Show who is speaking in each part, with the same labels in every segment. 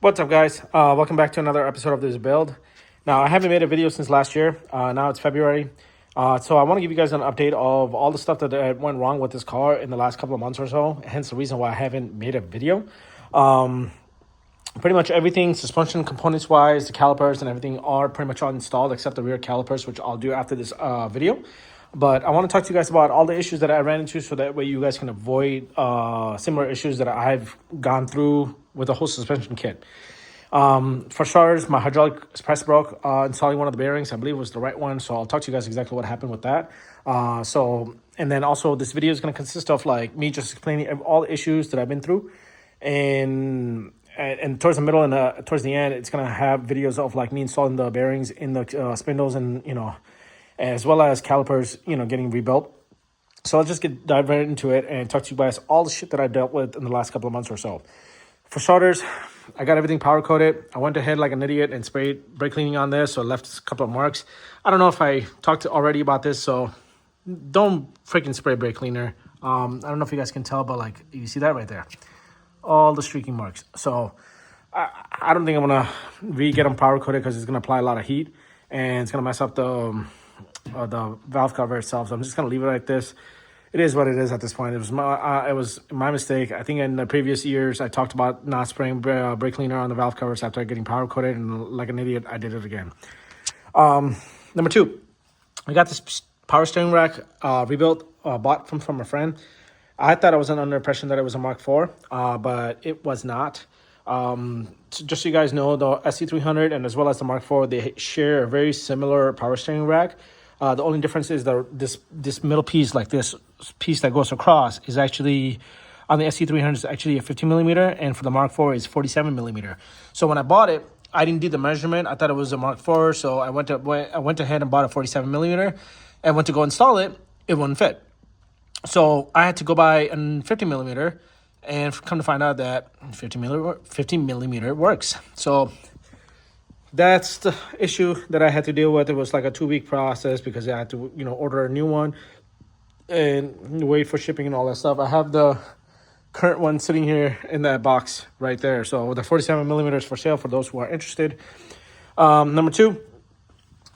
Speaker 1: What's up, guys? Welcome back to another episode of this build. Now, I haven't made a video since last year. Now it's February. So I want to give you guys an update of all the stuff that went wrong with this car in the last couple of months or so. Hence the reason why I haven't made a video. Pretty much everything, suspension components wise, the calipers and everything are pretty much all installed except the rear calipers, which I'll do after this video. But I want to talk to you guys about all the issues that I ran into so that way you guys can avoid similar issues that I've gone through with the whole suspension kit. For starters, my hydraulic press broke installing one of the bearings. I believe it was the right one. So I'll talk to you guys exactly what happened with that. And then also this video is going to consist of like me just explaining all the issues that I've been through. And towards the middle and towards the end, it's going to have videos of like me installing the bearings in the spindles and, as well as calipers, getting rebuilt. So I'll just dive right into it and talk to you guys all the shit that I dealt with in the last couple of months or so. For starters, I got everything power coated. I went ahead like an idiot and sprayed brake cleaning on this, so I left a couple of marks. I don't know if I talked already about this, so don't freaking spray brake cleaner. I don't know if you guys can tell, but like you see that right there, all the streaking marks. So I don't think I'm gonna get them power coated because it's gonna apply a lot of heat and it's gonna mess up the valve cover itself. So I'm just gonna leave it like this. It is what it is at this point. It was my mistake. I think in the previous years I talked about not spraying brake cleaner on the valve covers after getting power coated, and like an idiot I did it again. Number two, I got this power steering rack rebuilt, bought from a friend. I thought I was under the impression that it was a Mark IV, but it was not. Just so you guys know, the SC300 and as well as the Mark IV, they share a very similar power steering rack. The only difference is this middle piece, like this piece that goes across, is actually on the SC300 is actually a 15 millimeter, and for the Mark IV is 47 millimeter. So when I bought it, I didn't do the measurement. I thought it was a Mark IV, so I went ahead and bought a 47 millimeter, and went to go install it. It wouldn't fit, so I had to go buy a 50 millimeter, and come to find out that 50 millimeter works. So that's the issue that I had to deal with. It was like a 2-week process because I had to, order a new one and wait for shipping and all that stuff. I have the current one sitting here in that box right there. So the 47 millimeters for sale for those who are interested. Number two,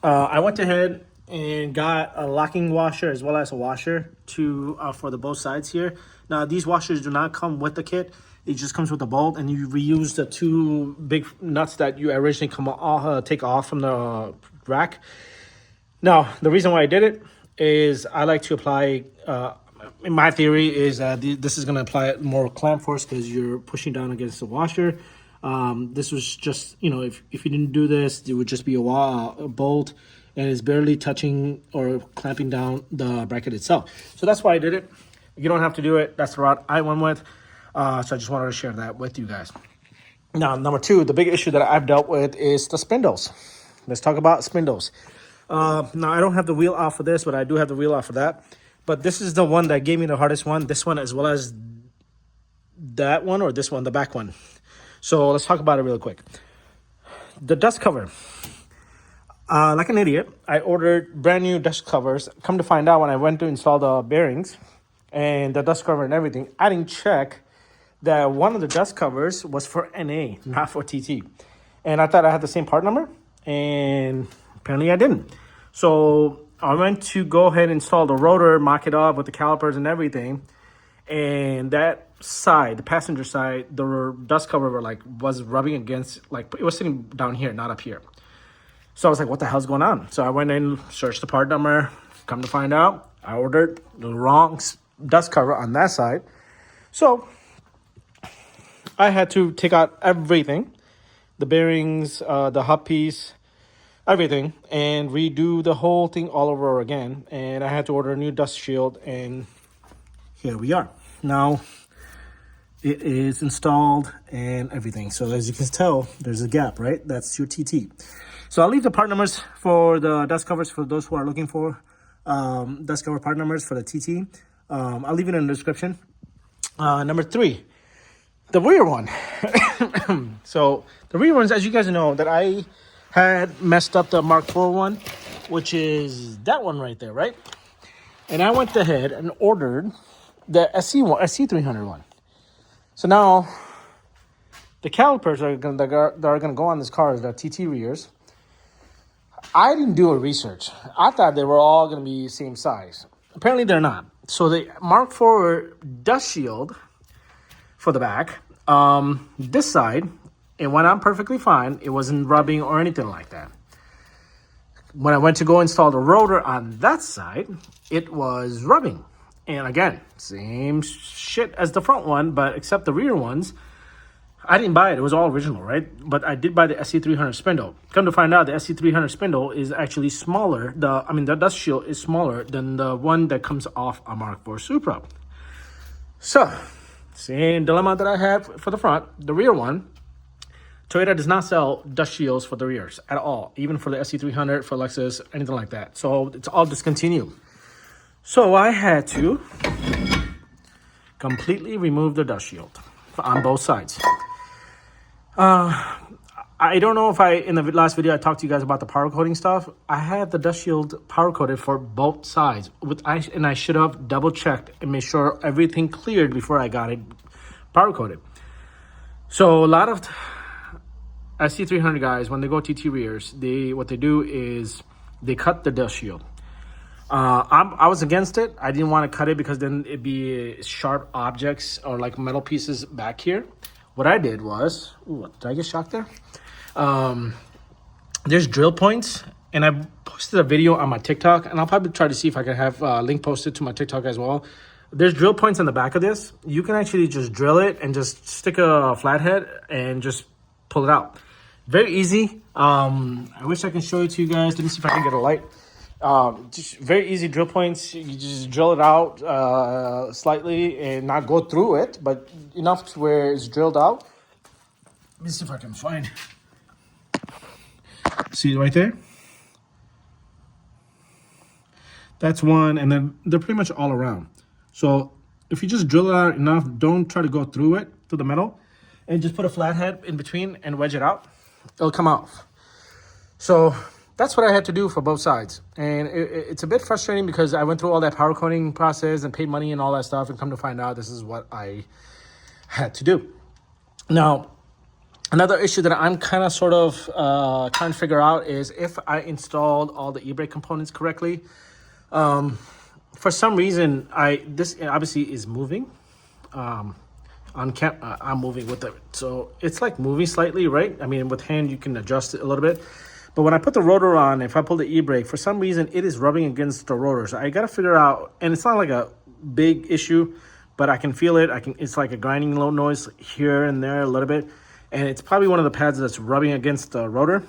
Speaker 1: I went ahead and got a locking washer as well as a washer for the both sides here. Now these washers do not come with the kit. It just comes with a bolt, and you reuse the two big nuts that you originally take off from the rack. Now, the reason why I did it is I like to apply, in my theory, is that this is going to apply more clamp force because you're pushing down against the washer. This was just, if you didn't do this, it would just be a bolt, and it's barely touching or clamping down the bracket itself. So that's why I did it. You don't have to do it. That's the route I went with. So I just wanted to share that with you guys. Now, number two, the big issue that I've dealt with is the spindles. Let's talk about spindles. Now, I don't have the wheel out for this, but I do have the wheel out for that. But this is the one that gave me the hardest one. This one as well as that one, or this one, the back one. So let's talk about it real quick. The dust cover. Like an idiot, I ordered brand new dust covers. Come to find out when I went to install the bearings and the dust cover and everything, I didn't check that one of the dust covers was for NA, not for TT. And I thought I had the same part number, and apparently I didn't. So I went to go ahead and install the rotor, mock it up with the calipers and everything. And that side, the passenger side, the dust cover was rubbing against, it was sitting down here, not up here. So I was like, what the hell's going on? So I went in, searched the part number. Come to find out, I ordered the wrong dust cover on that side. So I had to take out everything, the bearings, the hub piece, everything, and redo the whole thing all over again. And I had to order a new dust shield, and here we are. Now it is installed and everything. So as you can tell, there's a gap, right? That's your TT. So I'll leave the part numbers for the dust covers for those who are looking for dust cover part numbers for the TT. I'll leave it in the description. Number three, the rear one. So the rear ones, as you guys know, that I had messed up the Mark IV one, which is that one right there, right? And I went ahead and ordered the SC300 one. So now The calipers that are gonna go on this car is the TT rears. I didn't do a research. I thought they were all gonna be same size. Apparently they're not. So the Mark IV dust shield for the back, this side, it went on perfectly fine. It wasn't rubbing or anything like that. When I went to go install the rotor on that side, it was rubbing. And again, same shit as the front one, but except the rear ones, I didn't buy it. It was all original, right? But I did buy the SC300 spindle. Come to find out, the SC300 spindle is actually smaller. The dust shield is smaller than the one that comes off a Mark IV Supra. So, same dilemma that I have for the front. The rear one, Toyota does not sell dust shields for the rears at all, even for the SC300, for Lexus, anything like that. So it's all discontinued. So I had to completely remove the dust shield on both sides. I don't know if in the last video I talked to you guys about the powder coating stuff. I had the dust shield powder coated for both sides, and I should have double checked and made sure everything cleared before I got it powder coated. So a lot of SC300 guys, when they go TT rears, what they do is they cut the dust shield. I was against it. I didn't want to cut it because then it'd be sharp objects or like metal pieces back here. What I did was, did I get shocked there? There's drill points, and I posted a video on my TikTok, and I'll probably try to see if I can have a link posted to my TikTok as well. There's drill points on the back of this. You can actually just drill it and just stick a flathead and just pull it out. Very easy. I wish I can show it to you guys. Let me see if I can get a light. Just very easy drill points. You just drill it out slightly and not go through it, but enough to where it's drilled out. Let me see if I can find. See it right there? That's one, and then they're pretty much all around. So if you just drill it out enough, don't try to go through it, through the metal, and just put a flathead in between and wedge it out. It'll come off. So that's what I had to do for both sides. And it's a bit frustrating because I went through all that powder coating process and paid money and all that stuff, and come to find out this is what I had to do. Now, another issue that I'm kind of sort of trying to figure out is if I installed all the e-brake components correctly. For some reason, this obviously is moving. On camera, I'm moving with it. So it's like moving slightly, right? I mean, with hand, you can adjust it a little bit. But when I put the rotor on, if I pull the e-brake, for some reason, it is rubbing against the rotor. So I got to figure out, and it's not like a big issue, but I can feel it. It's like a grinding low noise here and there a little bit. And it's probably one of the pads that's rubbing against the rotor.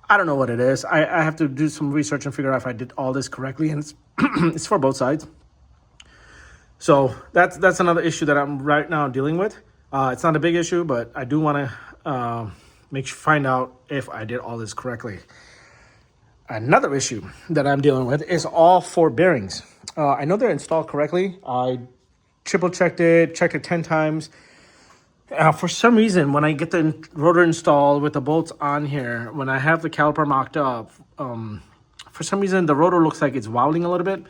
Speaker 1: I don't know what it is. I have to do some research and figure out if I did all this correctly. And it's for both sides. So that's another issue that I'm right now dealing with. It's not a big issue, but I do want to find out if I did all this correctly. Another issue that I'm dealing with is all 4 bearings. I know they're installed correctly. I triple checked it 10 times. For some reason, when I get the rotor installed with the bolts on here, when I have the caliper mocked up, for some reason the rotor looks like it's wobbling a little bit.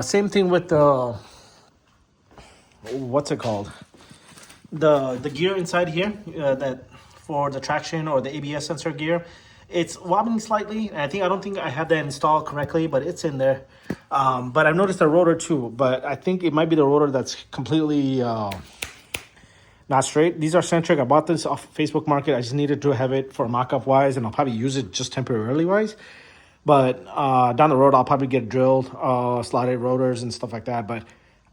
Speaker 1: Same thing with the, what's it called? The gear inside here, that for the traction or the ABS sensor gear, it's wobbling slightly. And I don't think I have that installed correctly, but it's in there. But I've noticed the rotor too, but I think it might be the rotor that's completely not straight. These are centric. I bought this off Facebook Market. I just needed to have it for mock-up wise, and I'll probably use it just temporarily wise. But down the road, I'll probably get drilled, slotted rotors and stuff like that. But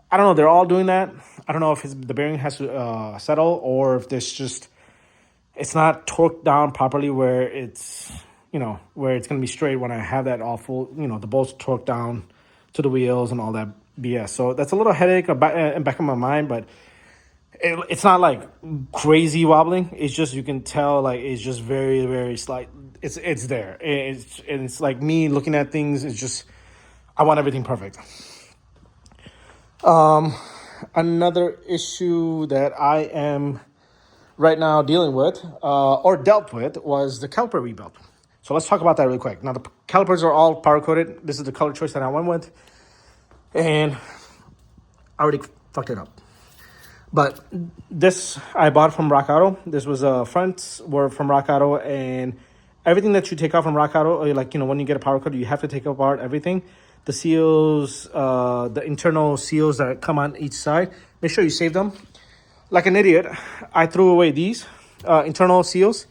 Speaker 1: I don't know. They're all doing that. I don't know if the bearing has to settle, or if there's just, it's not torqued down properly where it's, where it's going to be straight when I have that all full, the bolts torqued down to the wheels and all that BS. So that's a little headache in back of my mind, but it's not like crazy wobbling. It's just, you can tell, like, it's just very, very slight. It's there. It's like me looking at things. It's just, I want everything perfect. Another issue that I am right now dealing with, or dealt with, was the caliper rebuild. So let's talk about that really quick. Now, the calipers are all powder coated. This is the color choice that I went with, and I already fucked it up. But this I bought from Rock Auto. This was fronts were from Rock Auto, and everything that you take out from Rock Auto, like when you get a power cord, you have to take apart everything, the seals, the internal seals that come on each side. Make sure you save them. Like an idiot, I threw away these internal seals,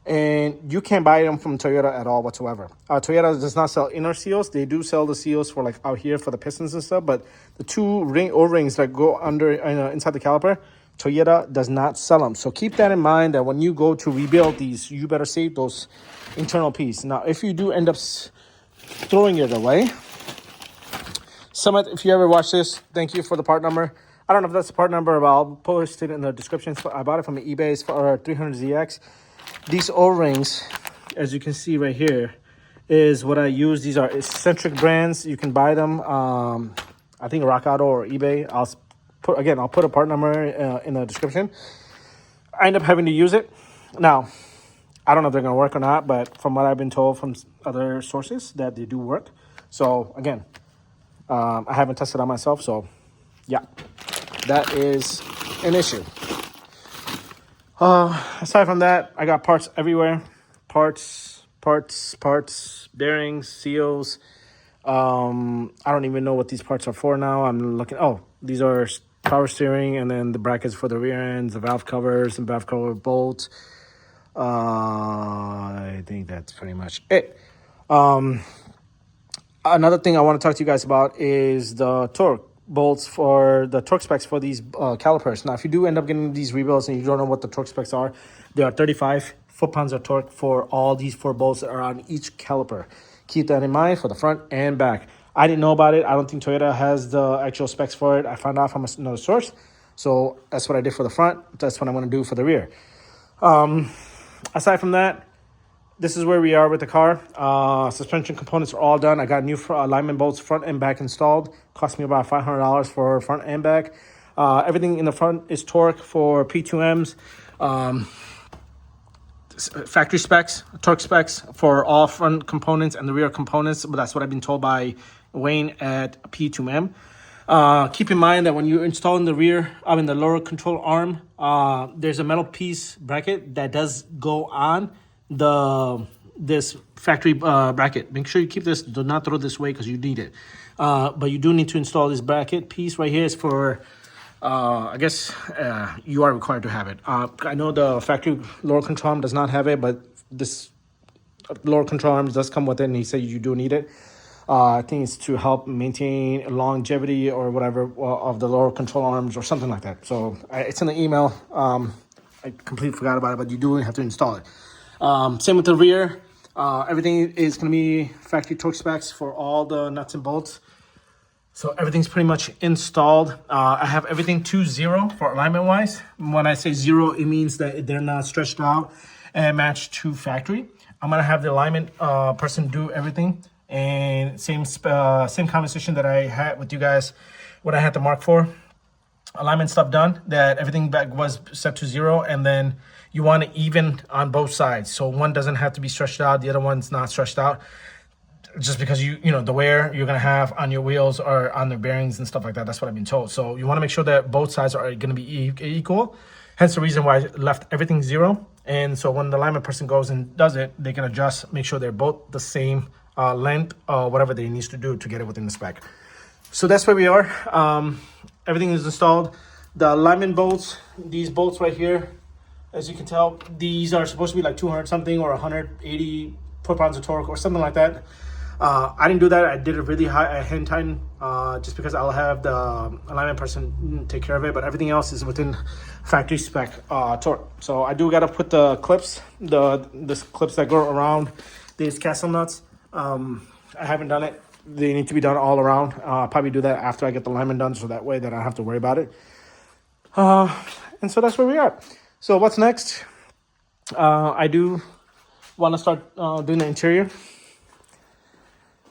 Speaker 1: and you can't buy them from Toyota at all whatsoever. Toyota does not sell inner seals. They do sell the seals for like out here for the pistons and stuff, but the two O-rings that go under inside the caliper, Toyota does not sell them. So keep that in mind that when you go to rebuild these, you better save those internal pieces. Now, if you do end up throwing it away, Summit, if you ever watch this, thank you for the part number. I don't know if that's the part number, but I'll post it in the description. I bought it from eBay for 300ZX. These O-rings, as you can see right here, is what I use. These are eccentric brands. You can buy them, I think Rock Auto or eBay. I'll put a part number in the description. I end up having to use it. Now, I don't know if they're going to work or not, but from what I've been told from other sources, that they do work. So, again, I haven't tested on myself, so yeah, that is an issue. Aside from that, I got parts everywhere. Parts, bearings, seals. I don't even know what these parts are for now. I'm looking. Oh, these are power steering, and then the brackets for the rear ends, the valve covers, and valve cover bolts. I think that's pretty much it. Another thing I want to talk to you guys about is the torque bolts for the torque specs for these calipers. Now, if you do end up getting these rebuilds and you don't know what the torque specs are, there are 35 foot-pounds of torque for all these 4 bolts that are on each caliper. Keep that in mind for the front and back. I didn't know about it. I don't think Toyota has the actual specs for it. I found out from another source. So that's what I did for the front. That's what I'm going to do for the rear. Aside from that, this is where we are with the car. Suspension components are all done. I got new alignment bolts front and back installed. Cost me about $500 for front and back. Everything in the front is torque for P2Ms. Factory specs, torque specs for all front components and the rear components. But that's what I've been told by Wayne at P2M. Keep in mind that when you install in the the lower control arm, there's a metal piece bracket that does go on this factory bracket. Make sure you keep this. Do not throw this away because you need it. But you do need to install this bracket piece right here. Is for I guess you are required to have it. I know the factory lower control arm does not have it, but this lower control arm does come with it, and he said you do need it. I think it's to help maintain longevity or whatever of the lower control arms or something like that. So it's in the email. I completely forgot about it, but you do have to install it. Same with the rear. Everything is going to be factory torque specs for all the nuts and bolts. So everything's pretty much installed. I have everything to 0 for alignment wise. When I say 0, it means that they're not stretched out and matched to factory. I'm going to have the alignment person do everything. And same conversation that I had with you guys when I had the Mark IV alignment stuff done, that everything back was set to 0, and then you want it even on both sides. So one doesn't have to be stretched out, the other one's not stretched out, just because you know the wear you're gonna have on your wheels or on the bearings and stuff like that. That's what I've been told. So you want to make sure that both sides are gonna be equal. Hence the reason why I left everything 0. And so when the alignment person goes and does it, they can adjust, make sure they're both the same length or whatever they need to do to get it within the spec. So that's where we are. Everything is installed. The alignment bolts, these bolts right here, as you can tell, these are supposed to be like 200 something or 180 foot-pounds of torque or something like that. I didn't do that. I did it really high hand tighten just because I'll have the alignment person take care of it, but everything else is within factory spec torque. So I do got to put the clips, the clips that go around these castle nuts. I haven't done it. They need to be done all around. I'll probably do that after I get the alignment done, so that way that I don't have to worry about it. And so that's where we are. So what's next? I do want to start doing the interior.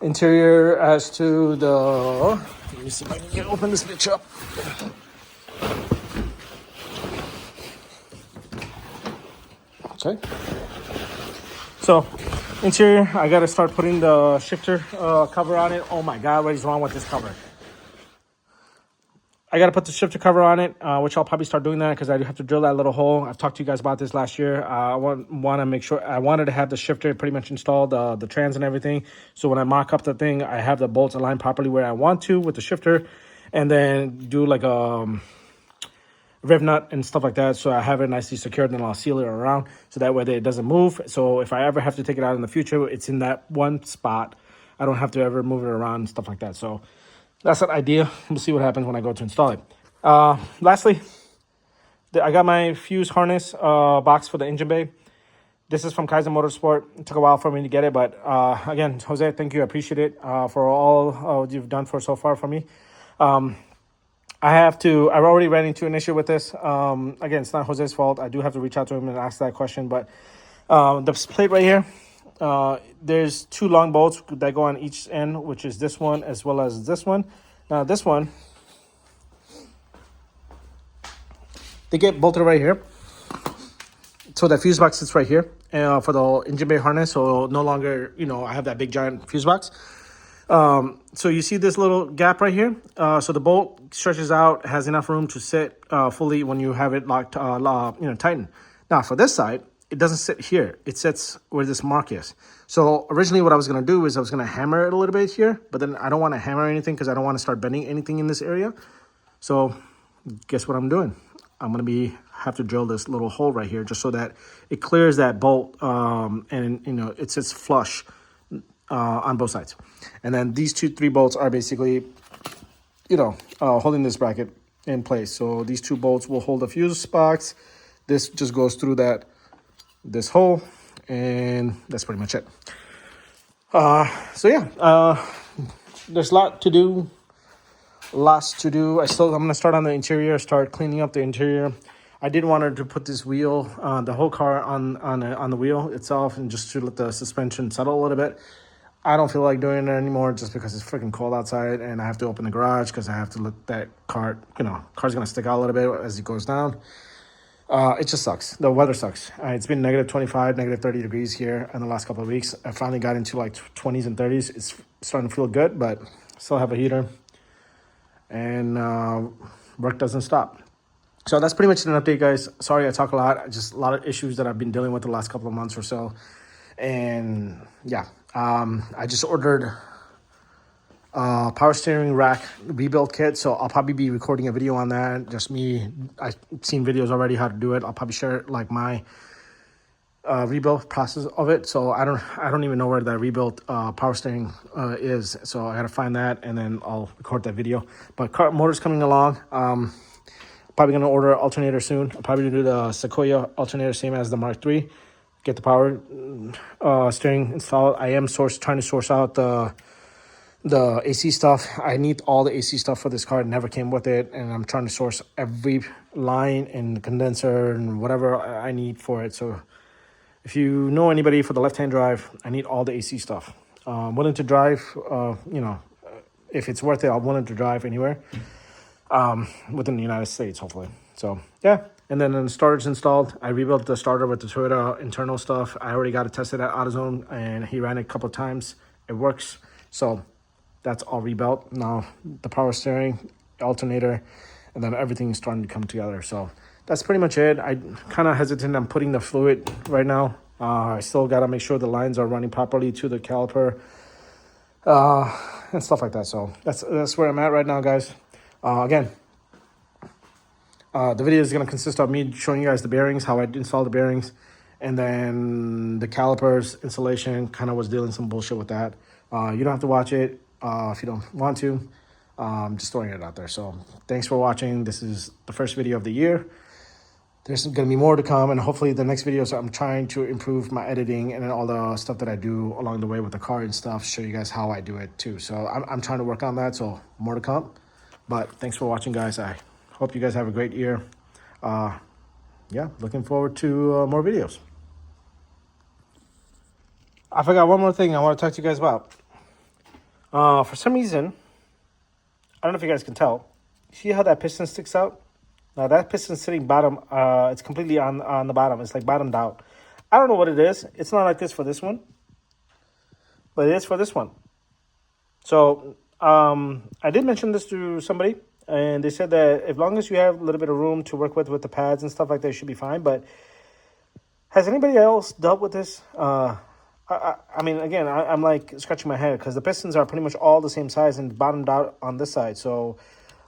Speaker 1: Interior as to the... Let me see if I can open this bitch up. Okay. So, interior, I got to start putting the shifter cover on it. Oh my God, what is wrong with this cover? I got to put the shifter cover on it, which I'll probably start doing that because I do have to drill that little hole. I've talked to you guys about this last year. I want to make sure, I wanted to have the shifter pretty much installed, the trans and everything. So when I mock up the thing, I have the bolts aligned properly where I want to with the shifter, and then do like a rev nut and stuff like that. So I have it nicely secured, and I'll seal it around so that way it doesn't move. So if I ever have to take it out in the future, it's in that one spot. I don't have to ever move it around and stuff like that. So that's an idea. We'll see what happens when I go to install it. Lastly, I got my fuse harness box for the engine bay. This is from Kaizen Motorsport. It took a while for me to get it, but again, Jose, thank you. I appreciate it for all you've done for so far for me. I've already ran into an issue with this. Again, it's not Jose's fault. I do have to reach out to him and ask that question, but the plate right here, there's 2 long bolts that go on each end, which is this one as well as this one. Now this one, they get bolted right here. So that fuse box sits right here for the engine bay harness. So no longer, I have that big giant fuse box. So you see this little gap right here. So the bolt stretches out, has enough room to sit fully when you have it locked, tightened. Now for this side, it doesn't sit here. It sits where this mark is. So originally what I was going to do is I was going to hammer it a little bit here, but then I don't want to hammer anything because I don't want to start bending anything in this area. So guess what I'm doing? I'm going to have to drill this little hole right here just so that it clears that bolt and, it sits flush on both sides. And then these 3 bolts are basically, holding this bracket in place. So these 2 bolts will hold the fuse box. This just goes through this hole, and that's pretty much it. So yeah, there's lots to do. I'm gonna start on the interior, start cleaning up the interior. I did want to put this wheel, the whole car on the wheel itself, and just to let the suspension settle a little bit. I don't feel like doing it anymore just because it's freaking cold outside, and I have to open the garage because I have to let that car, car's gonna stick out a little bit as it goes down. It just sucks. The weather sucks. It's been negative 25, negative 30 degrees here in the last couple of weeks. I finally got into like 20s and 30s. It's starting to feel good, but still have a heater, and work doesn't stop. So that's pretty much an update, guys. Sorry I talk a lot. Just a lot of issues that I've been dealing with the last couple of months or so. And yeah, I just ordered power steering rack rebuild kit, so I'll probably be recording a video on that. Just me, I've seen videos already how to do it. I'll probably share like my rebuild process of it. So I don't even know where that rebuilt power steering is, so I gotta find that and then I'll record that video. But car motor's coming along. Probably gonna order an alternator soon. I'll probably do the Sequoia alternator, same as the Mark III. Get the power steering installed. I am trying to source out the AC stuff. I need all the AC stuff for this car. It never came with it, and I'm trying to source every line and condenser and whatever I need for it. So if you know anybody for the left-hand drive, I need all the AC stuff. I'm willing to drive, if it's worth it, I'm willing to drive anywhere within the United States, hopefully. So yeah. And then the starter's installed. I rebuilt the starter with the Toyota internal stuff. I already got it tested at AutoZone, and he ran it a couple of times. It works. So that's all rebuilt. Now the power steering, alternator, and then everything's starting to come together. So that's pretty much it. I kind of hesitant on putting the fluid right now. I still got to make sure the lines are running properly to the caliper and stuff like that. So that's where I'm at right now, guys. Again, the video is going to consist of me showing you guys the bearings, how I install the bearings, and then the calipers installation. Kind of was dealing some bullshit with that. You don't have to watch it if you don't want to. Just throwing it out there. So thanks for watching. This is the first video of the year. There's going to be more to come, and hopefully the next videos I'm trying to improve my editing and all the stuff that I do along the way with the car and stuff, show you guys how I do it too. So I'm trying to work on that, so more to come. But thanks for watching, guys. I hope you guys have a great year. Yeah, looking forward to more videos. I forgot one more thing I want to talk to you guys about. For some reason, I don't know if you guys can tell. See how that piston sticks out? Now that piston's sitting bottom, it's completely on the bottom. It's like bottomed out. I don't know what it is. It's not like this for this one, but it is for this one. So I did mention this to somebody, and they said that as long as you have a little bit of room to work with the pads and stuff like that, it should be fine. But has anybody else dealt with this? I mean, again, I'm like scratching my head because the pistons are pretty much all the same size and bottomed out on this side. So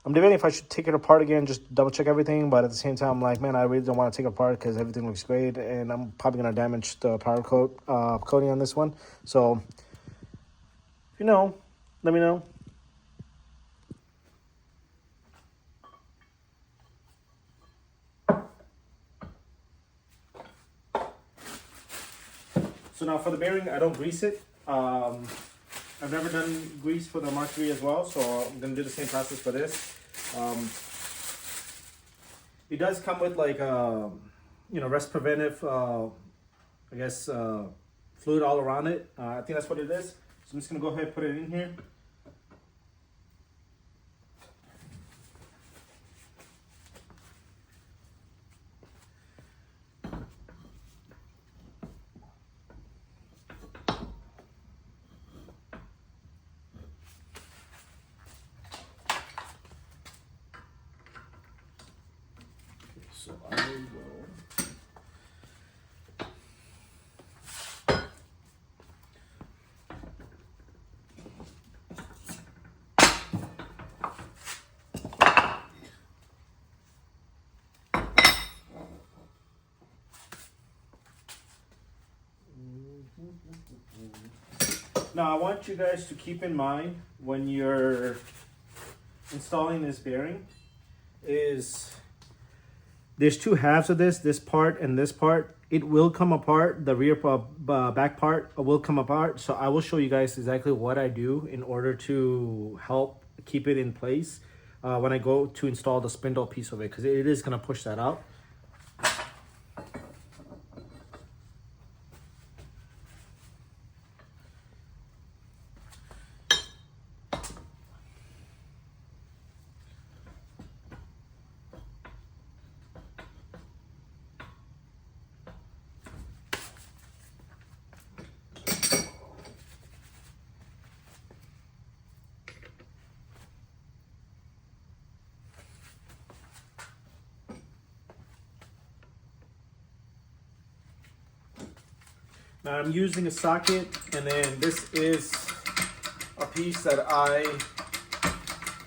Speaker 1: I'm debating if I should take it apart again, just double check everything. But at the same time, I'm like, man, I really don't want to take it apart because everything looks great, and I'm probably gonna damage the power coating on this one. So if you know, let me know. So now for the bearing, I don't grease it. I've never done grease for the Mark III as well, so I'm gonna do the same process for this. It does come with like rust preventive, I guess, fluid all around it. I think that's what it is. So I'm just gonna go ahead and put it in here. So I will. Now I want you guys to keep in mind when you're installing this bearing is there's two halves of this part and this part. It will come apart. The rear back part will come apart. So I will show you guys exactly what I do in order to help keep it in place when I go to install the spindle piece of it, because it is going to push that out. Now I'm using a socket, and then this is a piece that I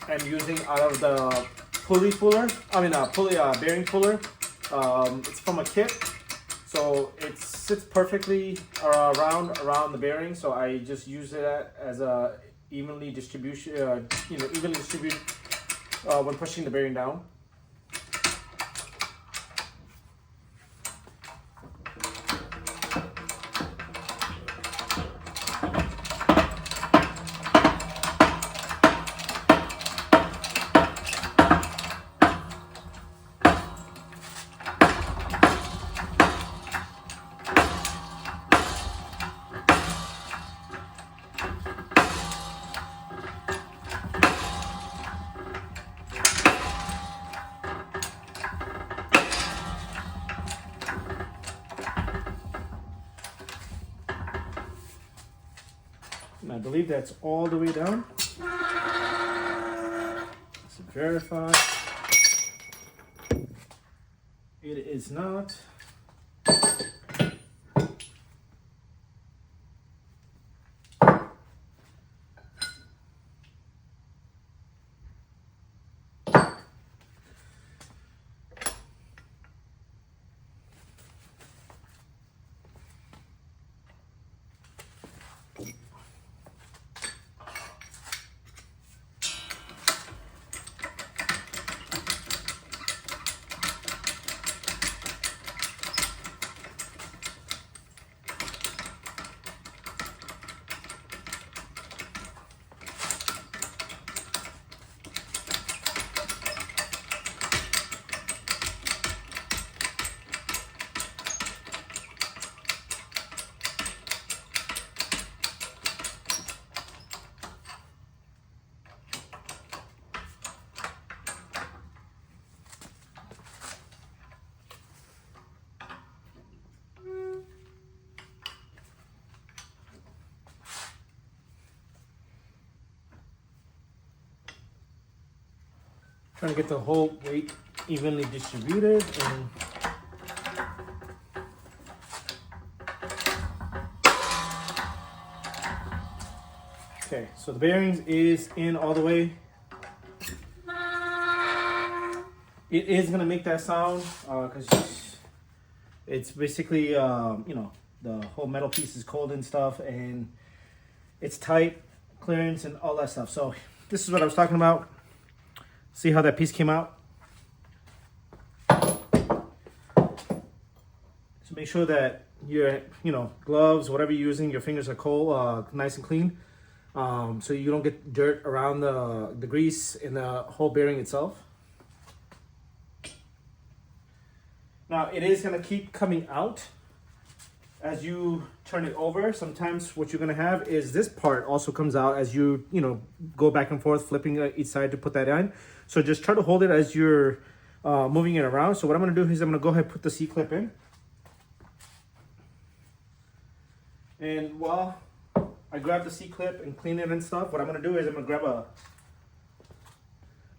Speaker 1: am using out of the pulley puller. Bearing puller. It's from a kit, so it sits perfectly around the bearing. So I just use it as a evenly distribute when pushing the bearing down. And I believe that's all the way down. Let's verify. It is not. Trying to get the whole weight evenly distributed. And okay, so the bearings is in all the way. It is gonna make that sound because it's basically, you know, the whole metal piece is cold and stuff, and it's tight, clearance, and all that stuff. So this is what I was talking about. See how that piece came out? So make sure that your, you know, gloves, whatever you're using, your fingers are cold, nice and clean, so you don't get dirt around the grease in the whole bearing itself. Now it is gonna keep coming out as you turn it over. Sometimes what you're gonna have is this part also comes out as you know, go back and forth, flipping each side to put that in. So just try to hold it as you're moving it around. So what I'm gonna do is I'm gonna go ahead and put the C-clip in. And while I grab the C-clip and clean it and stuff, what I'm gonna do is I'm gonna grab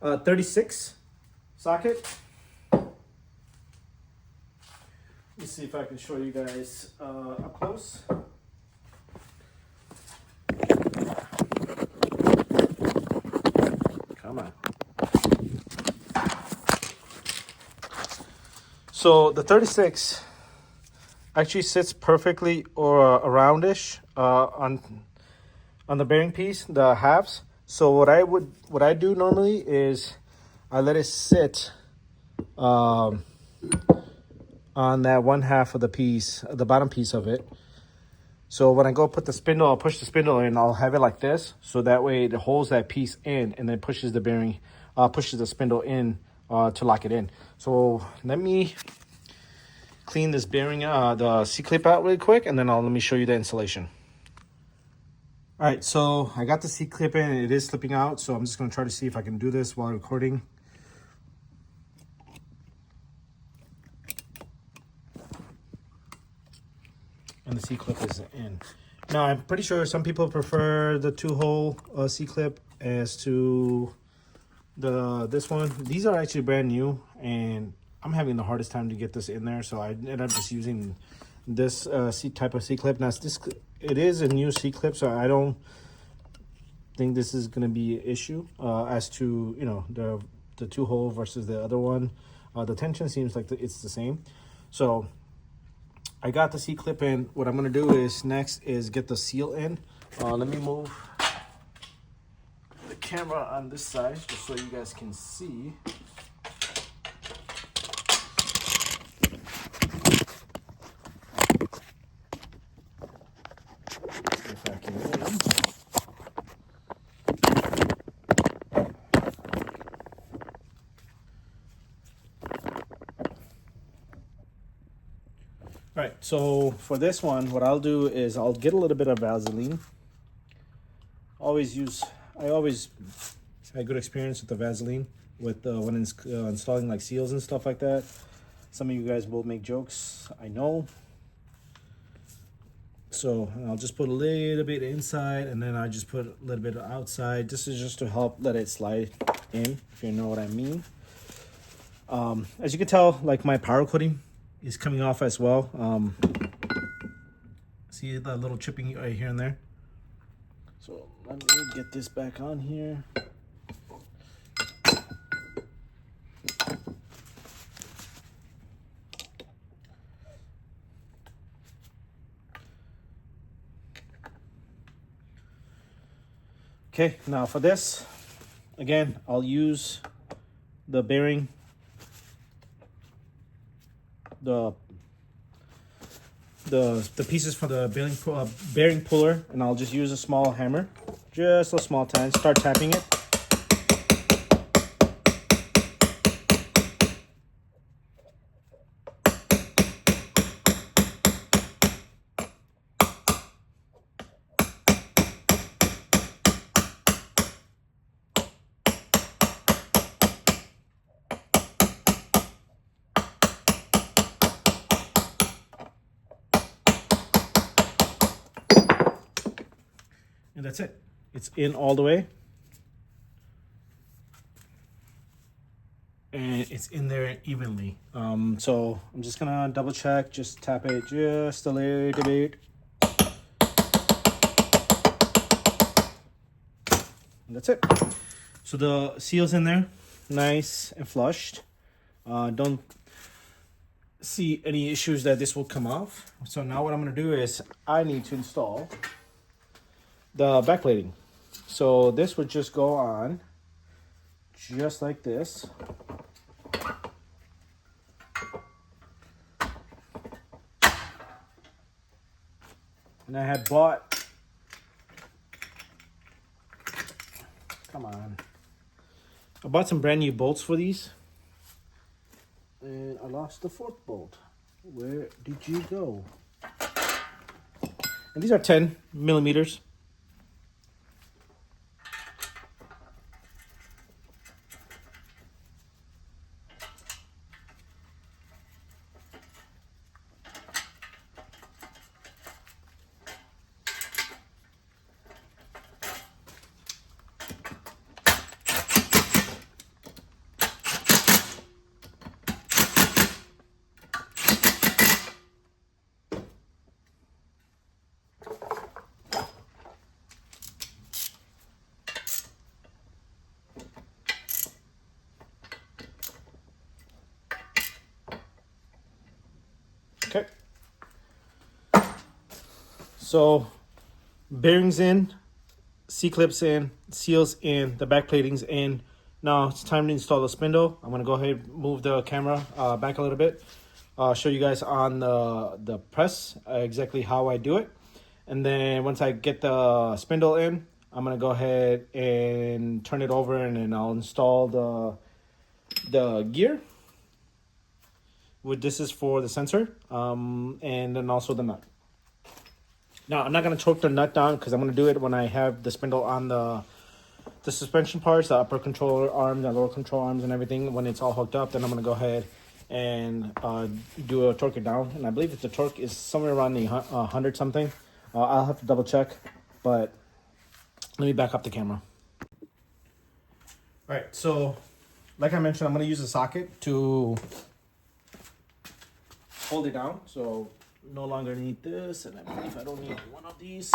Speaker 1: a 36 socket. Let me see if I can show you guys up close. Come on. So the 36 actually sits perfectly or aroundish on the bearing piece, the halves. So what I do normally is I let it sit on that one half of the piece, the bottom piece of it. So when I go put the spindle, I'll push the spindle in, I'll have it like this. So that way it holds that piece in and then pushes the bearing, pushes the spindle in to lock it in. So let me clean this bearing, the C-clip out really quick, and then let me show you the installation. All right, so I got the C-clip in, it is slipping out. So I'm just gonna try to see if I can do this while recording. And the C-clip is in. Now, I'm pretty sure some people prefer the 2-hole C-clip as to this one. These are actually brand new, and I'm having the hardest time to get this in there, so I ended up just using this type of C-clip. Now, it is a new C-clip, so I don't think this is going to be an issue as to, you know, the 2-hole versus the other one. The tension seems like it's the same. So I got the C-clip in. What I'm gonna do is next is get the seal in. Let me move the camera on this side just so you guys can see. If I can move. All right, so for this one, what I'll do is I'll get a little bit of Vaseline. I always had good experience with the Vaseline with when installing like seals and stuff like that. Some of you guys will make jokes, I know. So I'll just put a little bit inside, and then I just put a little bit outside. This is just to help let it slide in, if you know what I mean. As you can tell, like my power coating is coming off as well. See the little chipping right here and there. So let me get this back on here. Okay, now for this, again, I'll use the bearing, the pieces for the bearing puller, and I'll just use a small hammer, just a small time, start tapping it. And that's it. It's in all the way. it's in there evenly. So I'm just gonna double check, just tap it just a little bit. And that's it. So the seal's in there, nice and flushed. Don't see any issues that this will come off. So now what I'm gonna do is I need to install the backplating. So this would just go on just like this. And I had bought, come on, I bought some brand new bolts for these. And I lost the fourth bolt. Where did you go? And these are 10 millimeters. Okay. So bearings in, C-clips in, seals in, the back plating's in. Now it's time to install the spindle. I'm gonna go ahead and move the camera back a little bit. Show you guys on the press exactly how I do it. And then once I get the spindle in, I'm gonna go ahead and turn it over, and then I'll install the gear. This is for the sensor, and then also the nut. Now, I'm not going to torque the nut down because I'm going to do it when I have the spindle on the suspension parts, the upper control arm, the lower control arms and everything. When it's all hooked up, then I'm going to go ahead and do a torque it down. And I believe that the torque is somewhere around the 100 something. I'll have to double check, but let me back up the camera. All right, so like I mentioned, I'm going to use a socket to hold it down, so no longer need this, and I believe I don't need one of these.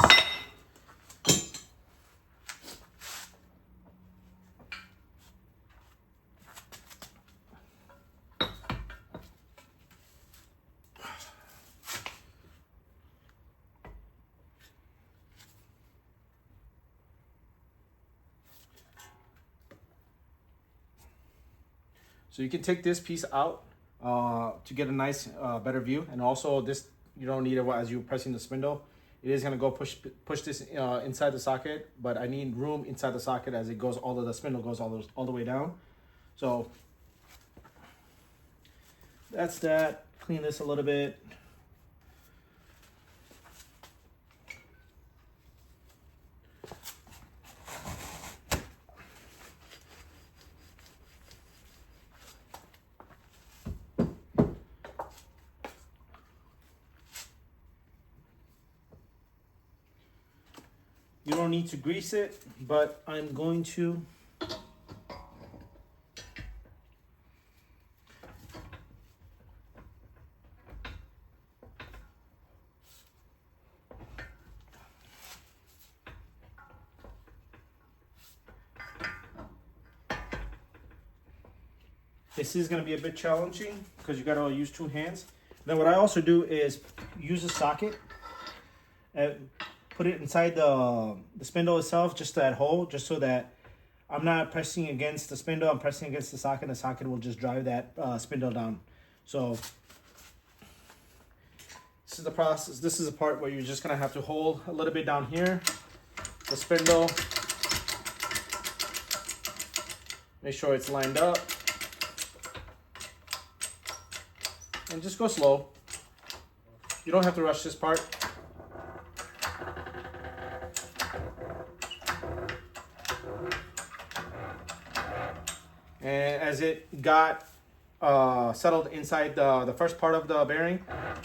Speaker 1: So you can take this piece out to get a nice, better view. And also this, you don't need it as you're pressing the spindle. It is gonna go push this inside the socket, but I need room inside the socket as it goes, all of the spindle goes all the way down. So that's that. Clean this a little bit. You don't need to grease it, but I'm going to. This is going to be a bit challenging because you got to use two hands. Then what I also do is use a socket and put it inside the spindle itself, just that hole, just so that I'm not pressing against the spindle, I'm pressing against the socket, and the socket will just drive that spindle down. So this is the process. This is the part where you're just gonna have to hold a little bit down here, the spindle. Make sure it's lined up. And just go slow. You don't have to rush this part. And as it got settled inside the first part of the bearing,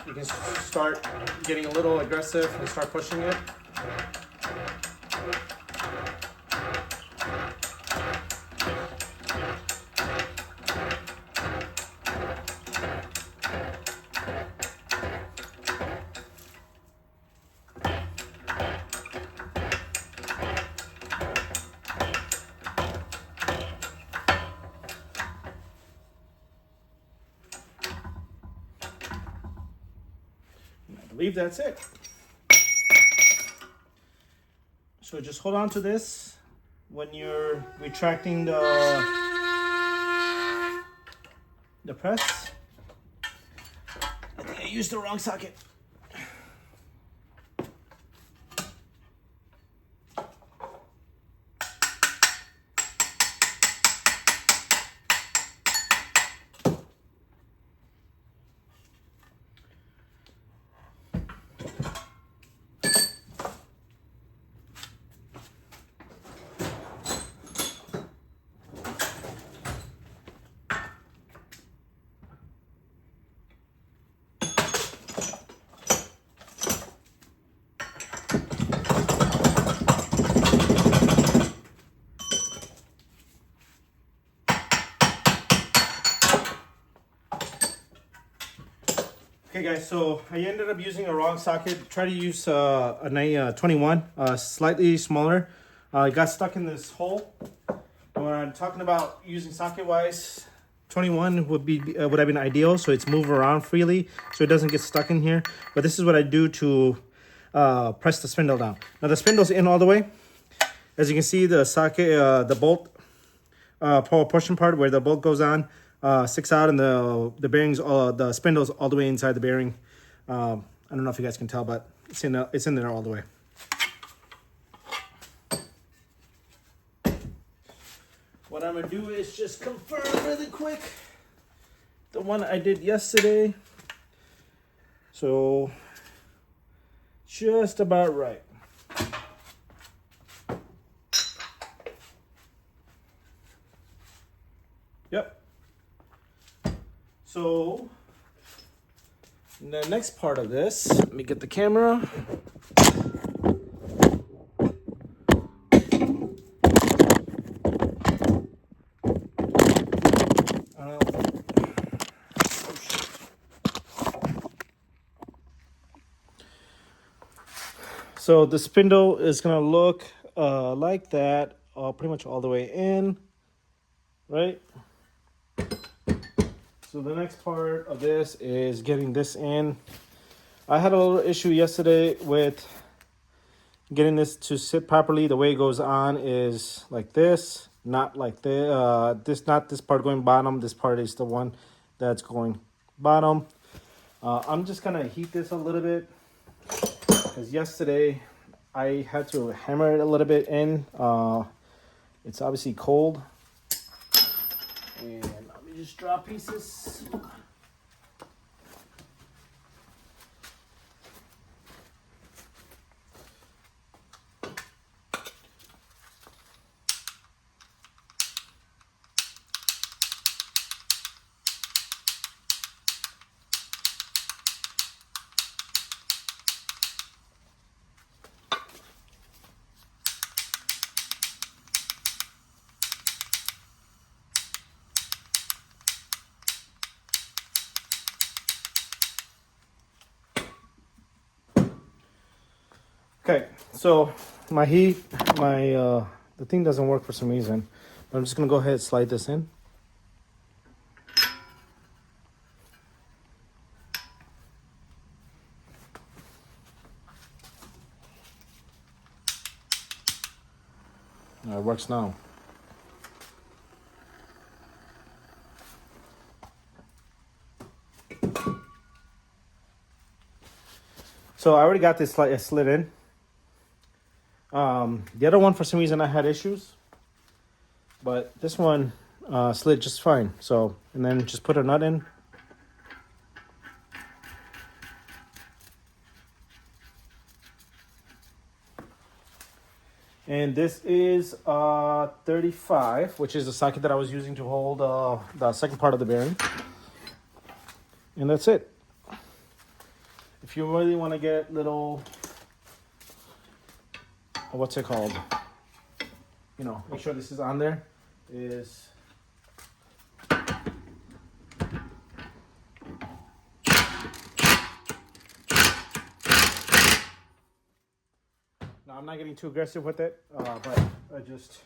Speaker 1: you can start getting a little aggressive and start pushing it. believe that's it. So just hold on to this when you're retracting the press. I think I used the wrong socket. Okay guys, so I ended up using a wrong socket. Try to use a 21, slightly smaller. It got stuck in this hole. When I'm talking about using socket wise, 21 would have been ideal, so it's move around freely, so it doesn't get stuck in here. But this is what I do to press the spindle down. Now the spindle's in all the way. As you can see, the socket, the bolt portion part where the bolt goes on, sticks out, and the bearings, the spindles all the way inside the bearing. I don't know if you guys can tell, but it's in there all the way. What I'm gonna do is just confirm really quick the one I did yesterday. So just about right. Yep. So the next part of this, let me get the camera. So the spindle is gonna look like that, pretty much all the way in, right? So the next part of this is getting this in. I had a little issue yesterday with getting this to sit properly. The way it goes on is like this, not like this. Not this part going bottom. This part is the one that's going bottom. I'm just gonna heat this a little bit because yesterday I had to hammer it a little bit in. It's obviously cold. And let me just drop pieces. Okay, so my the thing doesn't work for some reason. I'm just gonna go ahead and slide this in. It works now. So I already got this slid in. The other one, for some reason, I had issues, but this one slid just fine. So, and then just put a nut in. And this is 35, which is the socket that I was using to hold the second part of the bearing. And that's it. If you really want to get little, what's it called? You know, make sure this is on there. Is now I'm not getting too aggressive with it, but I just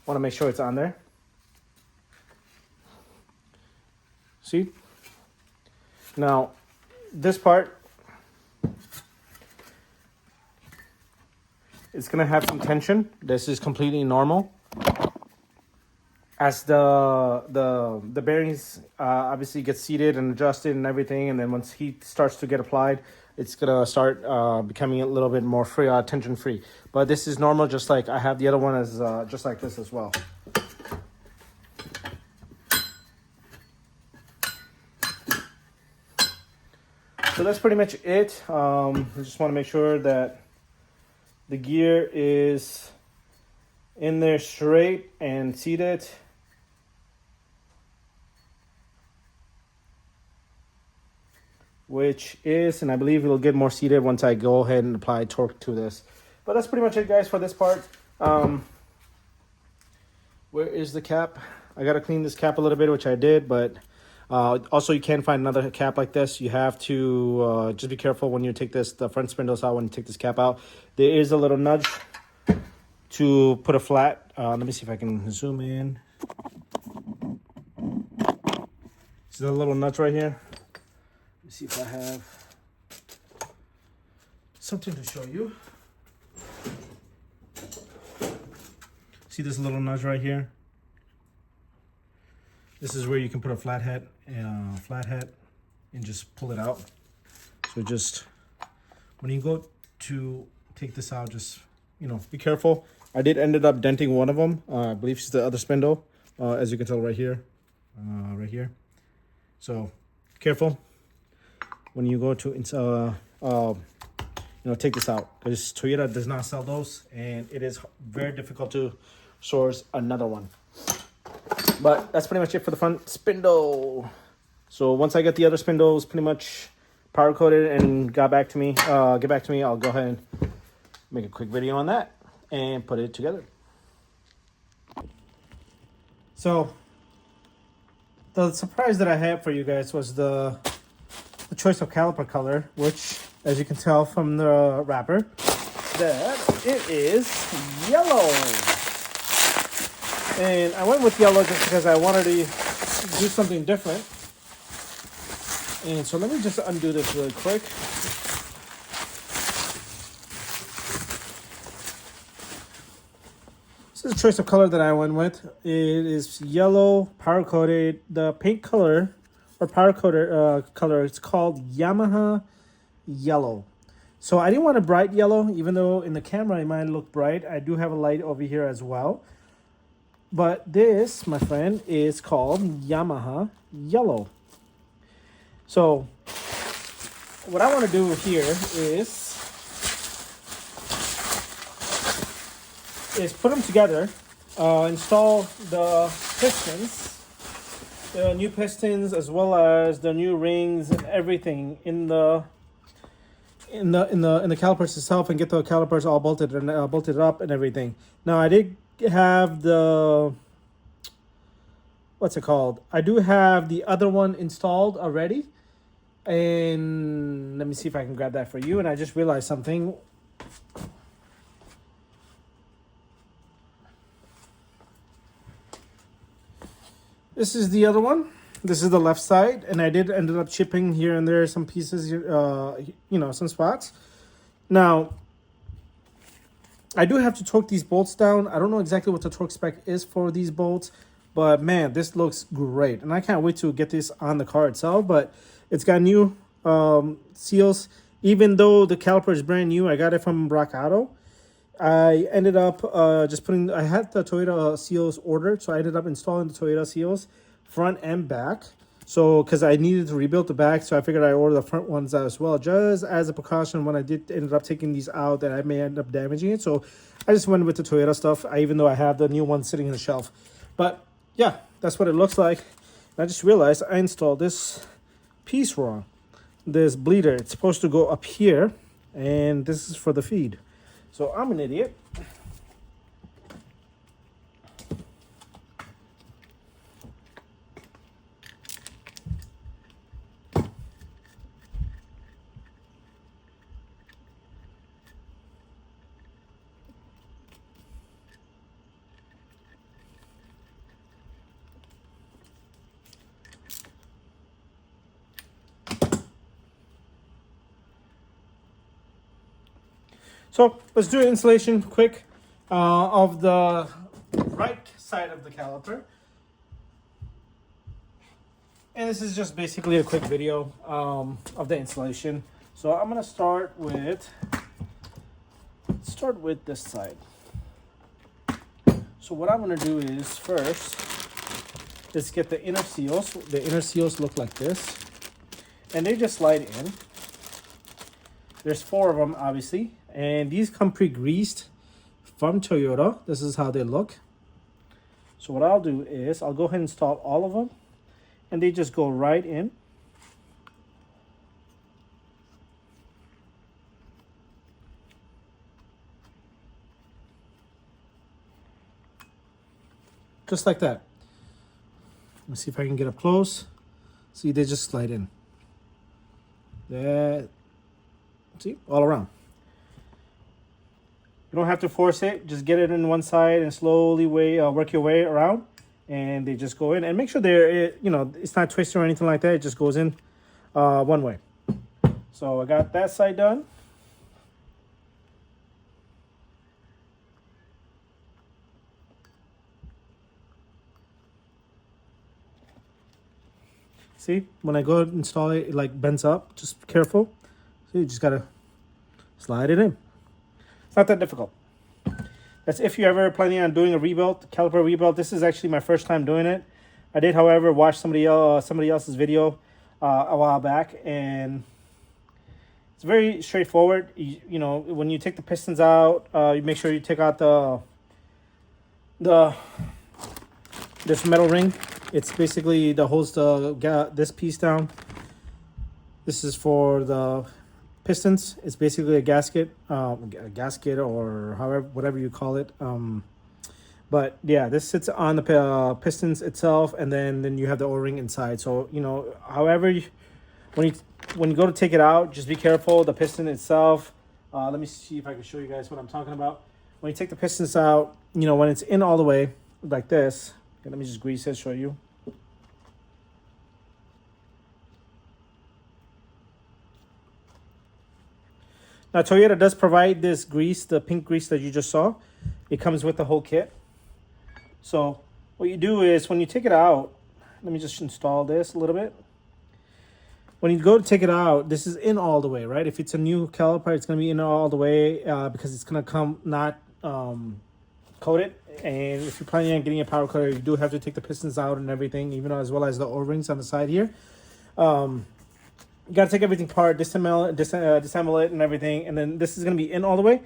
Speaker 1: want to make sure it's on there. See? Now, this part is gonna have some tension. This is completely normal. As the bearings obviously get seated and adjusted and everything, and then once heat starts to get applied, it's gonna start becoming a little bit more free, tension free. But this is normal, just like I have the other one as just like this as well. So that's pretty much it. I just want to make sure that the gear is in there straight and seated. Which is, and I believe it'll get more seated once I go ahead and apply torque to this. But that's pretty much it, guys, for this part. Where is the cap? I got to clean this cap a little bit, which I did, but also you can find another cap like this. You have to just be careful when you take the front spindles out, when you take this cap out. There is a little nudge to put a flat. Let me see if I can zoom in. See the little nudge right here? Let me see if I have something to show you. See this little nudge right here? This is where you can put a flathead and just pull it out. So just when you go to take this out, just be careful. I did ended up denting one of them. I believe it's the other spindle, as you can tell right here, right here. So careful when you go to take this out, because Toyota does not sell those, and it is very difficult to source another one. But that's pretty much it for the front spindle. So once I get the other spindles pretty much powder coated and get back to me, I'll go ahead and make a quick video on that and put it together. So the surprise that I had for you guys was the choice of caliper color, which, as you can tell from the wrapper, that it is yellow. And I went with yellow just because I wanted to do something different. And so let me just undo this really quick. This is the choice of color that I went with. It is yellow, powder coated. The paint color or powder coated color, it's called Yamaha Yellow. So I didn't want a bright yellow, even though in the camera it might look bright. I do have a light over here as well. But this, my friend, is called Yamaha Yellow. So what I want to do here is put them together, install the pistons, the new pistons, as well as the new rings and everything in the calipers itself, and get the calipers all bolted up and everything. Now I did have the, what's it called? I do have the other one installed already, and let me see if I can grab that for you. And I just realized something. This is the other one. This is the left side, and I did ended up chipping here and there some pieces, some spots. Now, I do have to torque these bolts down. I don't know exactly what the torque spec is for these bolts, but man, this looks great. And I can't wait to get this on the car itself, but it's got new seals. Even though the caliper is brand new, I got it from Rock Auto. I ended up I had the Toyota seals ordered, so I ended up installing the Toyota seals front and back. So, because I needed to rebuild the back, so I figured I order the front ones out as well, just as a precaution when I ended up taking these out, that I may end up damaging it. So I just went with the Toyota stuff, even though I have the new one sitting on the shelf. But yeah, that's what it looks like. And I just realized I installed this piece wrong. This bleeder, it's supposed to go up here, and this is for the feed. So I'm an idiot. So let's do an installation quick of the right side of the caliper. And this is just basically a quick video of the installation. So I'm gonna start with this side. So what I'm gonna do is first, let's get the inner seals. The inner seals look like this, and they just slide in. There's 4 of them, obviously, and these come pre-greased from Toyota. This is how they look. So what I'll do is I'll go ahead and install all of them, and they just go right in. Just like that. Let's see if I can get up close. See, they just slide in. That, see, all around. You don't have to force it. Just get it in one side and slowly work your way around, and they just go in. And make sure they're, it's not twisted or anything like that. It just goes in one way. So I got that side done. See, when I go and install it, it like bends up. Just be careful. So you just gotta slide it in. It's not that difficult. That's if you're ever planning on doing a rebuild, caliper rebuild. This is actually my first time doing it. I did, however, watch somebody else's video a while back, and it's very straightforward. You know, when you take the pistons out, you make sure you take out this metal ring. It's basically that holds this piece down. This is for the pistons. It's basically a gasket or whatever you call it. But yeah, this sits on the pistons itself, and then you have the O-ring inside. So however, when you go to take it out, just be careful. The piston itself. Let me see if I can show you guys what I'm talking about. When you take the pistons out, when it's in all the way like this. Okay, let me just grease it, show you. Now, Toyota does provide this grease, the pink grease that you just saw. It comes with the whole kit. So what you do is when you take it out, let me just install this a little bit. When you go to take it out, this is in all the way, right? If it's a new caliper, it's going to be in all the way because it's going to come not coated. And if you're planning on getting a power cutter, you do have to take the pistons out and everything, even as well as the O-rings on the side here. You got to take everything apart, disassemble it and everything. And then this is going to be in all the way.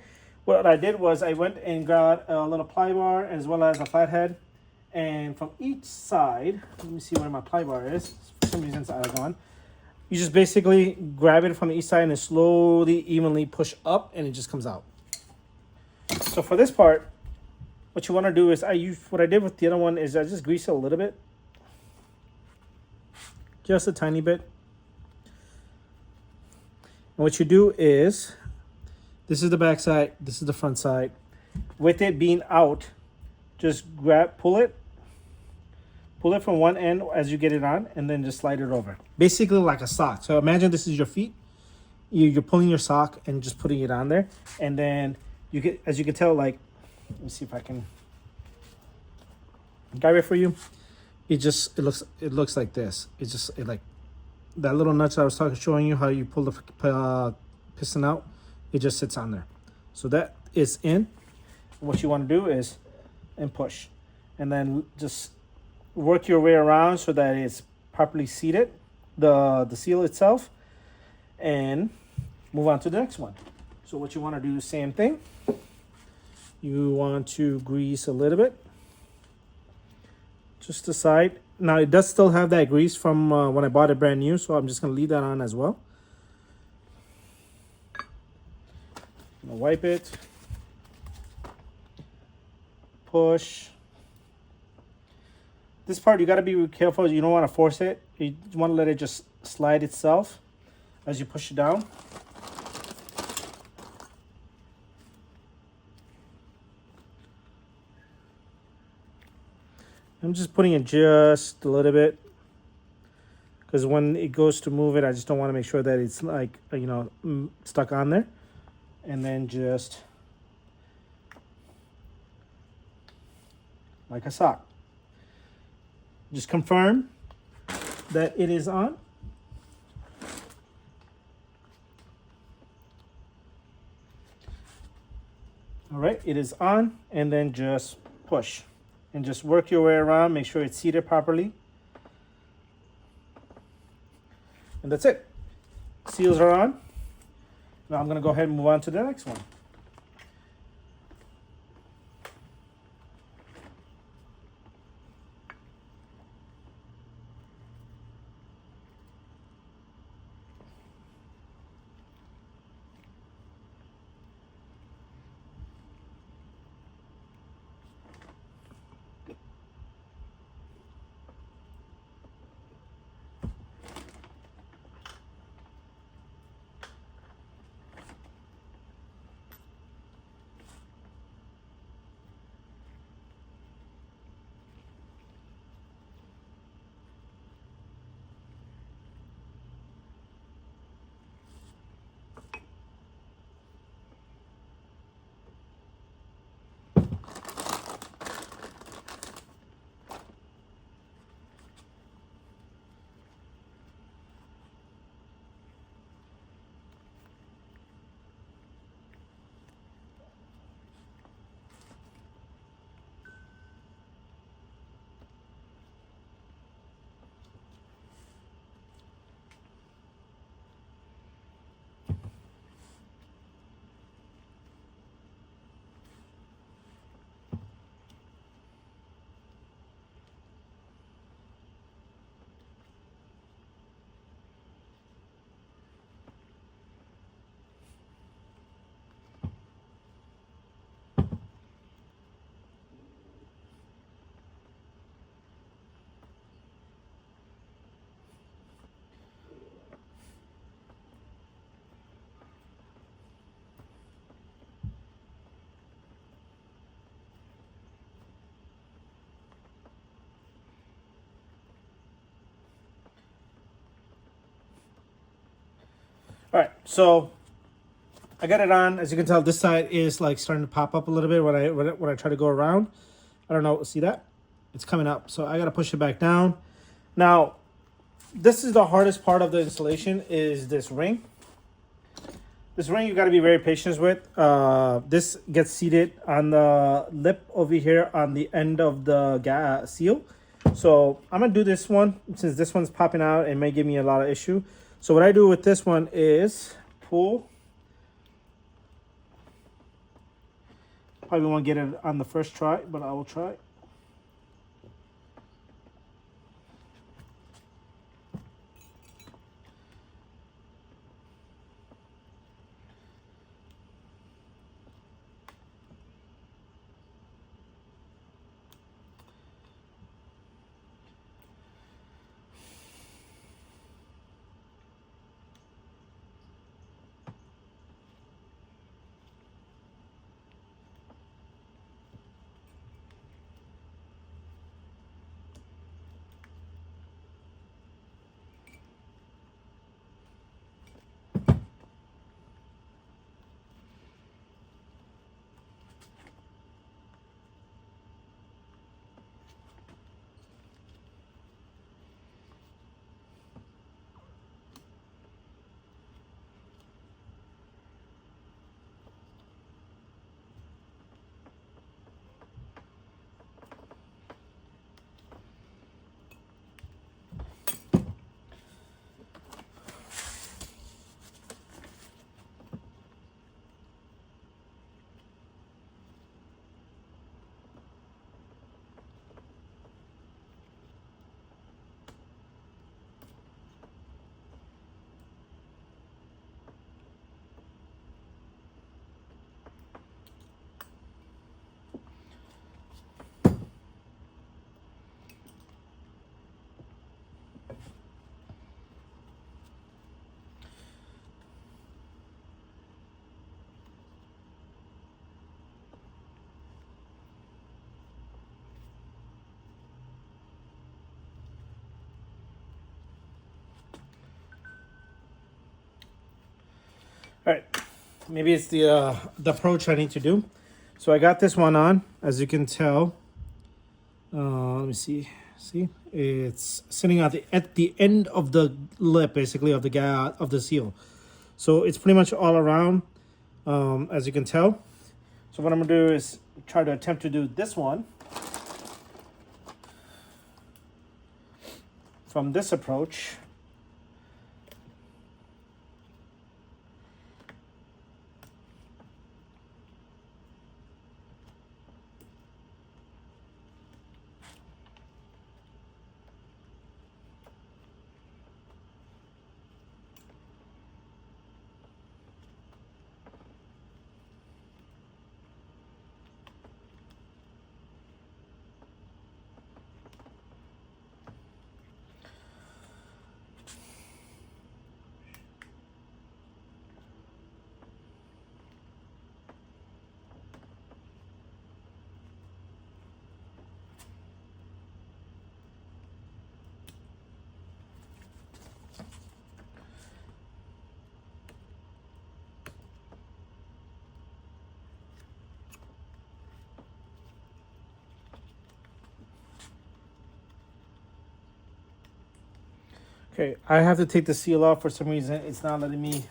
Speaker 1: What I did was I went and got a little ply bar as well as a flathead. And from each side, let me see where my ply bar is. For some reason it's gone. You just basically grab it from each side and slowly, evenly push up, and it just comes out. So for this part, what you want to do is what I did with the other one is I just grease it a little bit. Just a tiny bit. And what you do is, this is the back side, this is the front side. With it being out, just pull it from one end as you get it on, and then just slide it over. Basically like a sock. So imagine this is your feet. You're pulling your sock and just putting it on there. And then as you can tell, like, let me see if I can grab it for you. It looks like this. It like that little notch I was showing you how you pull the piston out. It just sits on there. So that is in. What you want to do is push, and then just work your way around so that it's properly seated, the seal itself, and move on to the next one. So what you want to do the same thing. You want to grease a little bit, just the side. Now it does still have that grease from when I bought it brand new, so I'm just going to leave that on as well. I'm gonna wipe it, push. This part you got to be careful. You don't want to force it. You want to let it just slide itself as you push it down. I'm just putting it just a little bit because when it goes to move it, I just don't want to make sure that it's like, stuck on there. and then just like a sock. Just confirm that it is on. All right, it is on, and then just push and just work your way around. Make sure it's seated properly. And that's it. Seals are on. Now I'm gonna go ahead and move on to the next one. All right, so I got it on. As you can tell, this side is like starting to pop up a little bit when I try to go around. I don't know. See that? It's coming up. So I got to push it back down. Now, this is the hardest part of the installation is this ring. This ring you got to be very patient with. This gets seated on the lip over here on the end of the seal. So I'm going to do this one. Since this one's popping out, it may give me a lot of issue. So what I do with this one is pull. Probably won't get it on the first try, but I will try. maybe it's the approach I need to do. So I got this one on, as you can tell. Let me see. See, it's sitting at the end of the lip, basically, of the seal. So it's pretty much all around, as you can tell. So what I'm gonna do is try to attempt to do this one from this approach. Okay, I have to take the seal off for some reason. It's not letting me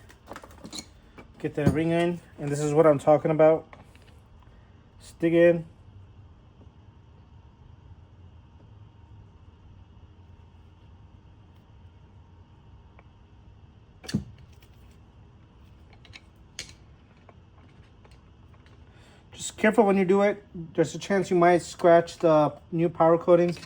Speaker 1: get the ring in, and this is what I'm talking about. Stick in. Just careful when you do it. There's a chance you might scratch the new power coating.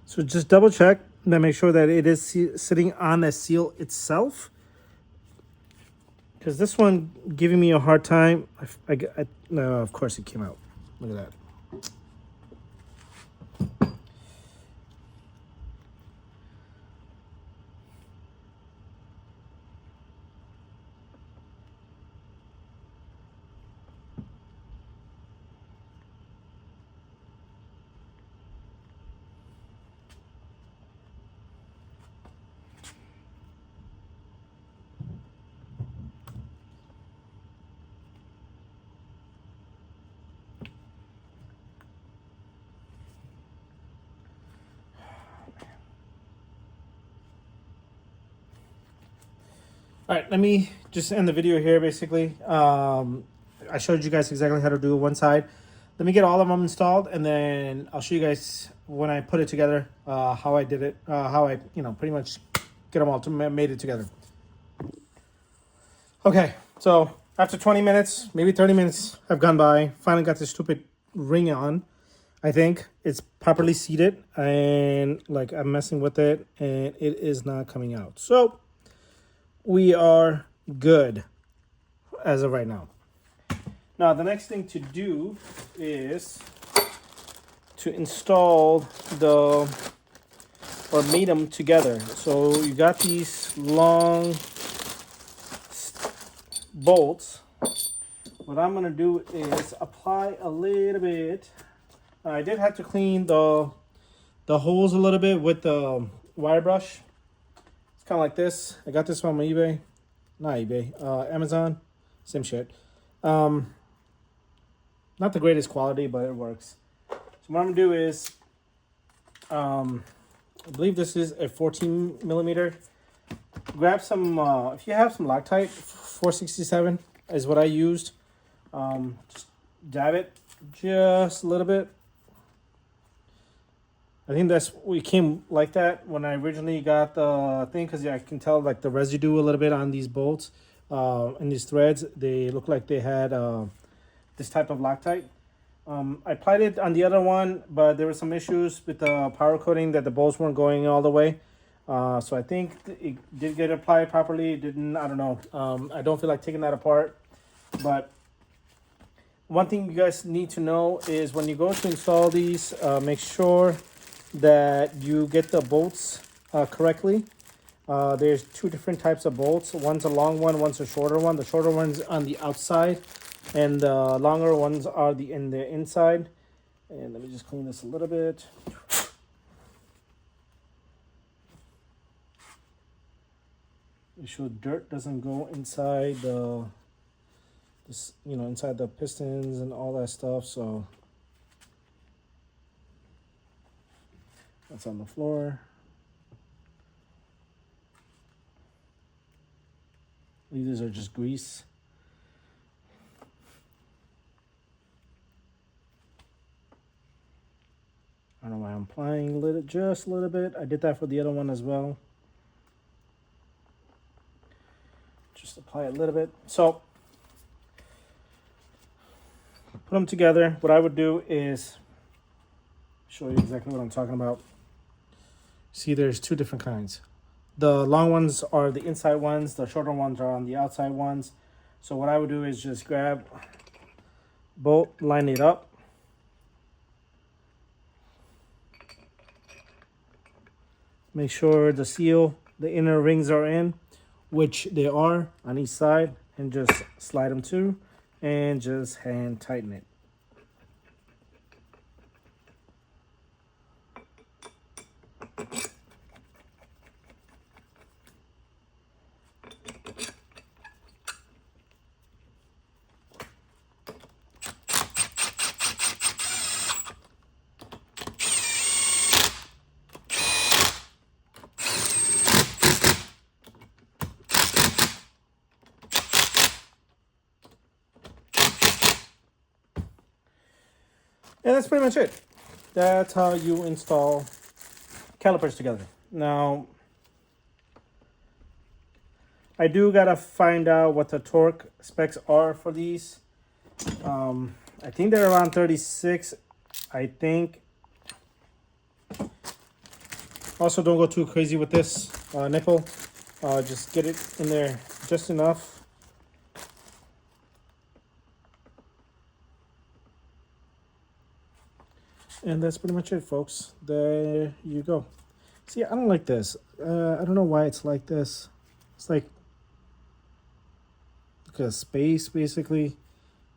Speaker 1: So just double check and make sure that it is sitting on the seal itself. Because this one giving me a hard time. No, of course it came out. Look at that. All right, let me just end the video here, basically. I showed you guys exactly how to do one side. Let me get all of them installed, and then I'll show you guys when I put it together, how I did it, how I, pretty much get them all made it together. Okay, so after 20 minutes, maybe 30 minutes have gone by. Finally got this stupid ring on. I think it's properly seated, and like I'm messing with it, and it is not coming out. So we are good as of right now. Now, the next thing to do is to install or mate them together. So you got these long bolts. What I'm going to do is apply a little bit. I did have to clean the holes a little bit with the wire brush. It's kind of like this. I got this from eBay. Not eBay. Amazon. Same shit. Not the greatest quality, but it works. So what I'm gonna do is, I believe this is a 14 millimeter. Grab some, if you have some Loctite, 467 is what I used. Just dab it just a little bit. I think that's we came like that when I originally got the thing, because I can tell like the residue a little bit on these bolts, and these threads. They look like they had this type of Loctite. I applied it on the other one, but there were some issues with the powder coating that the bolts weren't going all the way. So I think it did get applied properly. It didn't, I don't know. I don't feel like taking that apart. But one thing you guys need to know is when you go to install these, make sure that you get the bolts correctly. There's two different types of bolts. One's a long one, one's a shorter one. The shorter one's on the outside, and the longer ones are in the inside. And let me just clean this a little bit. Make sure dirt doesn't go inside inside the pistons and all that stuff. So that's on the floor. These are just grease. I don't know why I'm applying just a little bit. I did that for the other one as well. Just apply a little bit. So put them together. What I would do is show you exactly what I'm talking about. See, there's two different kinds. The long ones are the inside ones. The shorter ones are on the outside ones. So what I would do is just grab bolt, line it up. Make sure the seal, the inner rings are in, which they are on each side, and just slide them to, and just hand tighten it. And that's pretty much it. That's how you install calipers together. Now, I do gotta find out what the torque specs are for these. I think they're around 36, I think. Also, don't go too crazy with this nipple. Just get it in there just enough. And that's pretty much it, folks. There you go. See, I don't like this. I don't know why it's like this. It's like a space, basically,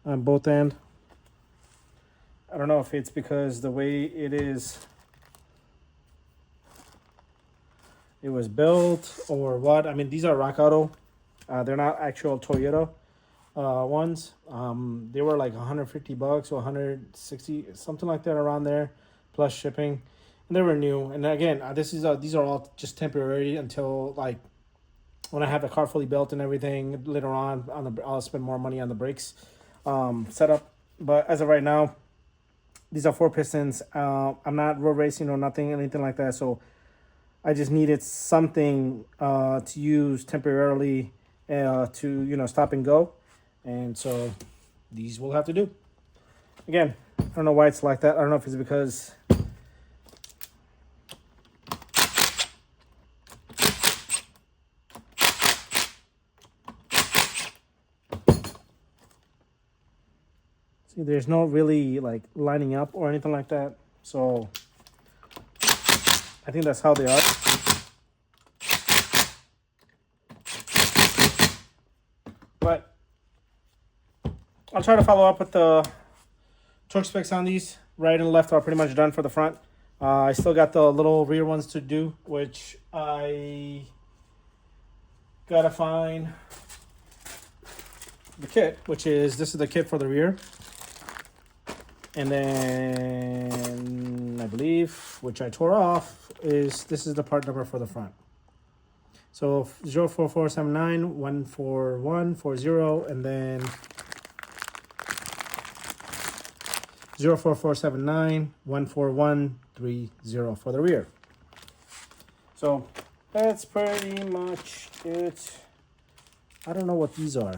Speaker 1: on both ends. I don't know if it's because the way it was built or what. I mean, these are Rock Auto. They're not actual Toyota ones. They were like $150 or 160, something like that, around there, plus shipping. And they were new. And again, these are all just temporary until like when I have the car fully built and everything. Later on I'll spend more money on the brakes setup. But as of right now, these are 4 pistons. I'm not road racing or anything like that. So I just needed something to use temporarily to stop and go. And so these will have to do. Again, I don't know why it's like that. I don't know if it's because see, there's no really like lining up or anything like that. So I think that's how they are. But I'll try to follow up with the torque specs on these. Right and left are pretty much done for the front. I still got the little rear ones to do, which I gotta find the kit, which is, this is the kit for the rear. And then I believe, which I tore off, is this is the part number for the front. So 04479-14140, and then 04479-14130 for the rear. So that's pretty much it. I don't know what these are.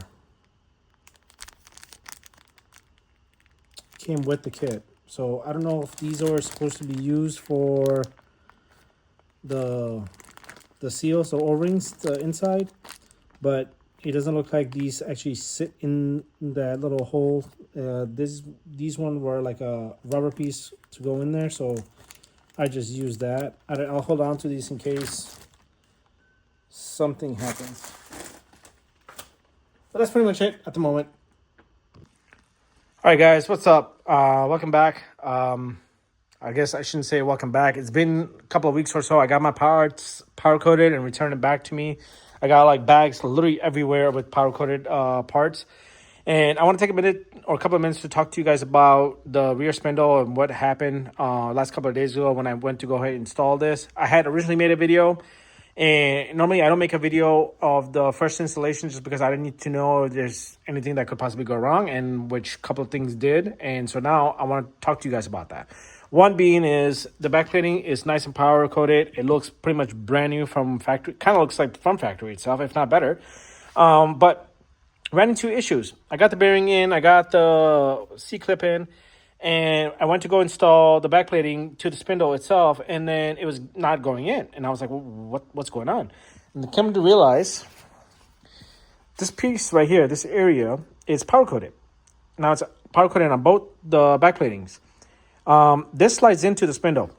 Speaker 1: Came with the kit. So I don't know if these are supposed to be used for the seals, the O-rings, the inside, but it doesn't look like these actually sit in that little hole. These ones were like a rubber piece to go in there, so I just used that. I'll hold on to these in case something happens. But that's pretty much it at the moment. All right, guys, what's up? Welcome back. I guess I shouldn't say welcome back. It's been a couple of weeks or so. I got my parts powder coated and returned it back to me. I got like bags literally everywhere with powder coated parts. And I want to take a minute or a couple of minutes to talk to you guys about the rear spindle and what happened last couple of days ago when I went to go ahead and install this. I had originally made a video, and normally I don't make a video of the first installation just because I didn't need to know if there's anything that could possibly go wrong, and which couple of things did. And so now I want to talk to you guys about that. One being is the backplating is nice and powder coated. It looks pretty much brand new from factory. Kind of looks like from factory itself, if not better. But ran into issues. I got the bearing in, I got the C-clip in, and I went to go install the backplating to the spindle itself, and then it was not going in. And I was like, well, what's going on? And I came to realize this piece right here, this area, is powder coated. Now it's powder coated on both the backplatings. This slides into the spindle.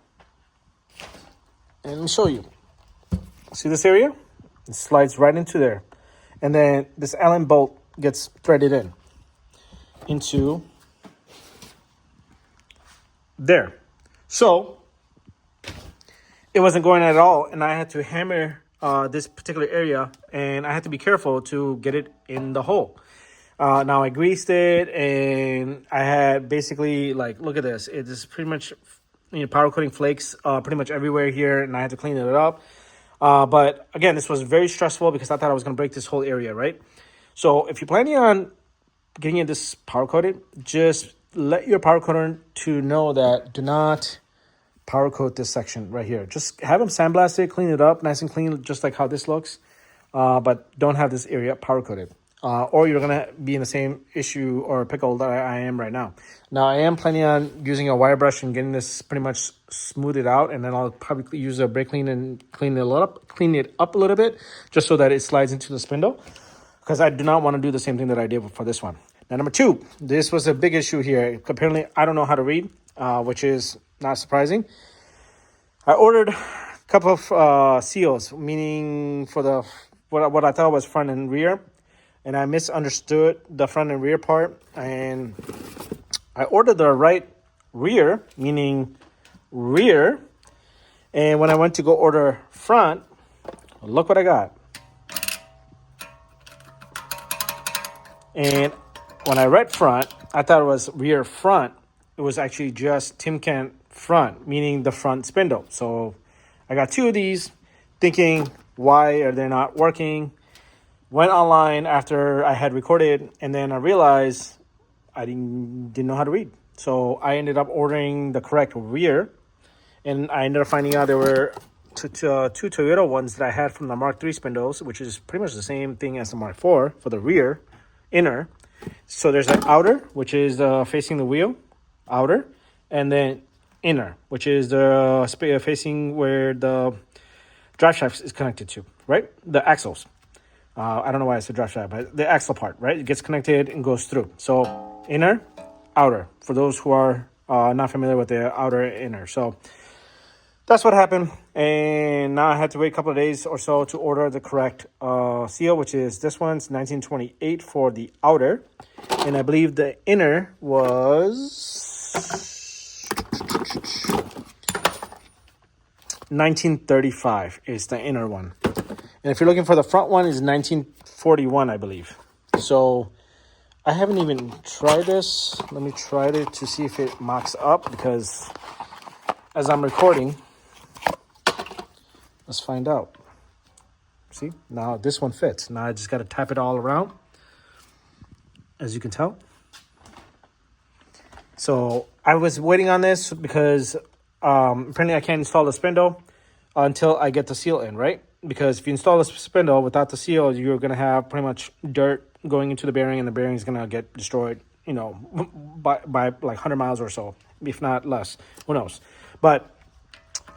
Speaker 1: And let me show you. See this area? It slides right into there. And then this Allen bolt gets threaded in into there. So it wasn't going at all, and I had to hammer this particular area, and I had to be careful to get it in the hole. Now I greased it, and I had basically, like, look at this. It is pretty much, powder coating flakes pretty much everywhere here, and I had to clean it up. But again, this was very stressful because I thought I was going to break this whole area, right? So if you're planning on getting this powder coated, just let your powder coater to know that do not powder coat this section right here. Just have them sandblast it, clean it up nice and clean, just like how this looks. But don't have this area powder coated. Or you're going to be in the same issue or pickle that I am right now. Now, I am planning on using a wire brush and getting this pretty much smoothed out, and then I'll probably use a brake clean and clean it up a little bit, just so that it slides into the spindle, because I do not want to do the same thing that I did for this one. Now, number two, this was a big issue here. Apparently, I don't know how to read, which is not surprising. I ordered a couple of seals, meaning for the what I thought was front and rear, and I misunderstood the front and rear part, and I ordered the right rear, meaning rear, and when I went to go order front, look what I got. And when I read front, I thought it was rear front. It was actually just Timken front, meaning the front spindle. So I got two of these, thinking, why are they not working? Went online after I had recorded, and then I realized I didn't know how to read. So I ended up ordering the correct rear, and I ended up finding out there were two Toyota ones that I had from the Mark III spindles, which is pretty much the same thing as the Mark IV for the rear, inner. So there's an outer, which is facing the wheel, outer, and then inner, which is the facing where the drive shaft is connected to, right? The axles. I don't know why I said drive shaft, but the axle part, right? It gets connected and goes through. So inner, outer, for those who are not familiar with the outer and inner. So that's what happened. And now I had to wait a couple of days or so to order the correct seal, which is this one's 1928 for the outer. And I believe the inner was 1935 is the inner one. And if you're looking for the front one, is 1941, I believe. So I haven't even tried this. Let me try it to see if it mocks up, because as I'm recording, let's find out. See, now this one fits. Now I just got to tap it all around, as you can tell. So I was waiting on this because apparently I can't install the spindle until I get the seal in, right? Because if you install the spindle without the seal, you're going to have pretty much dirt going into the bearing, and the bearing is going to get destroyed, you know, by like 100 miles or so, if not less. Who knows? But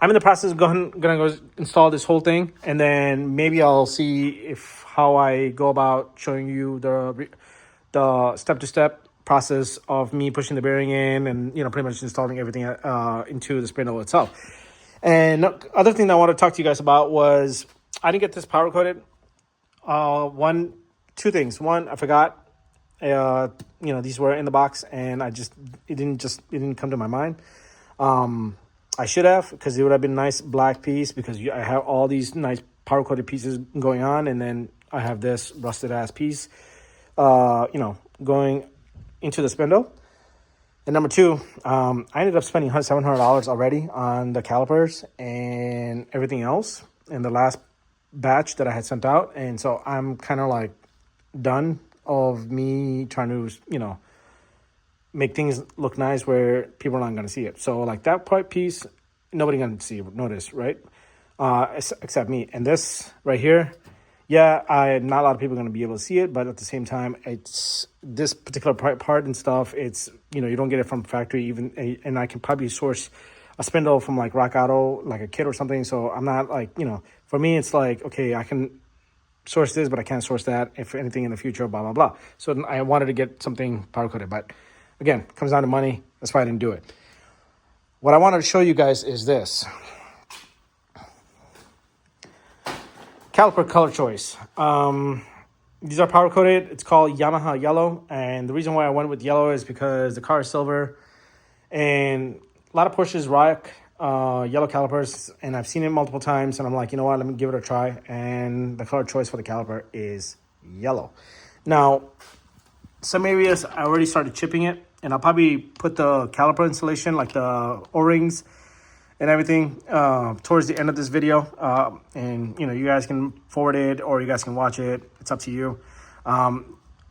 Speaker 1: I'm in the process of gonna go install this whole thing, and then maybe I'll see if how I go about showing you the step-to-step process of me pushing the bearing in, and you know, pretty much installing everything into the spindle itself. And other thing that I want to talk to you guys about was I didn't get this powder coated. Two things. One, I forgot. You know, these were in the box, and it didn't come to my mind. I should have, because it would have been a nice black piece, because I have all these nice powder coated pieces going on, and then I have this rusted ass piece, you know, going into the spindle. And number two, I ended up spending $700 already on the calipers and everything else in the last batch that I had sent out. And so I'm kind of like done of me trying to, you know, make things look nice where people are not going to see it. So like that part piece, nobody going to notice, right? Except me. And this right here, yeah, not a lot of people are going to be able to see it, but at the same time, it's this particular part and stuff. It's, you know, you don't get it from factory even, and I can probably source a spindle from like Rock Auto, like a kit or something. So I'm not like, you know, for me, it's like, okay, I can source this, but I can't source that if anything in the future, blah, blah, blah. So I wanted to get something powder coated, but again, it comes down to money. That's why I didn't do it. What I wanted to show you guys is this. Caliper color choice. These are powder coated. It's called Yamaha Yellow. And the reason why I went with yellow is because the car is silver. And a lot of Porsches rock yellow calipers. And I've seen it multiple times. And I'm like, you know what? Let me give it a try. And the color choice for the caliper is yellow. Now, some areas I already started chipping it. And I'll probably put the caliper installation, like the O-rings and everything, towards the end of this video. And, you know, you guys can forward it or you guys can watch it. It's up to you. I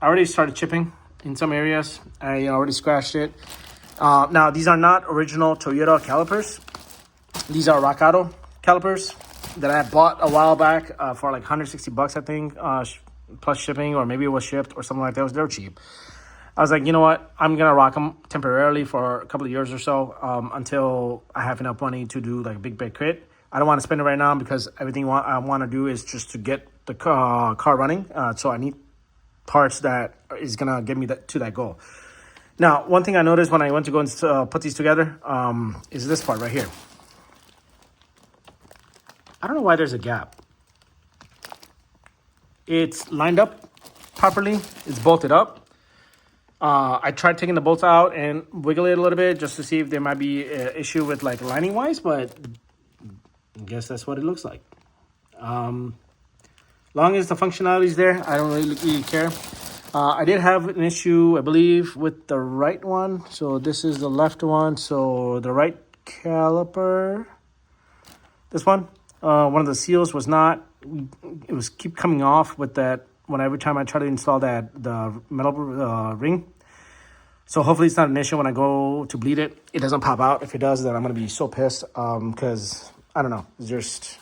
Speaker 1: already started chipping in some areas. I already scratched it. Now, these are not original Toyota calipers. These are Rock Auto calipers that I bought a while back for like $160, I think, plus shipping, or maybe it was shipped or something like that. They were cheap. I was like, you know what? I'm going to rock them temporarily for a couple of years or so until I have enough money to do like a big crit. I don't want to spend it right now because everything I want to do is just to get the car running. So I need parts that is going to get me to that goal. Now, one thing I noticed when I went to go and put these together is this part right here. I don't know why there's a gap. It's lined up properly. It's bolted up. I tried taking the bolts out and wiggle it a little bit just to see if there might be an issue with like lining wise, but I guess that's what it looks like. Long as the functionality is there, I don't really care. I did have an issue, I believe, with the right one. So this is the left one. So the right caliper, this one of the seals was not, it was keep coming off with that. Every time I try to install the metal ring. So hopefully it's not an issue when I go to bleed it. It doesn't pop out. If it does, then I'm going to be so pissed because, I don't know, it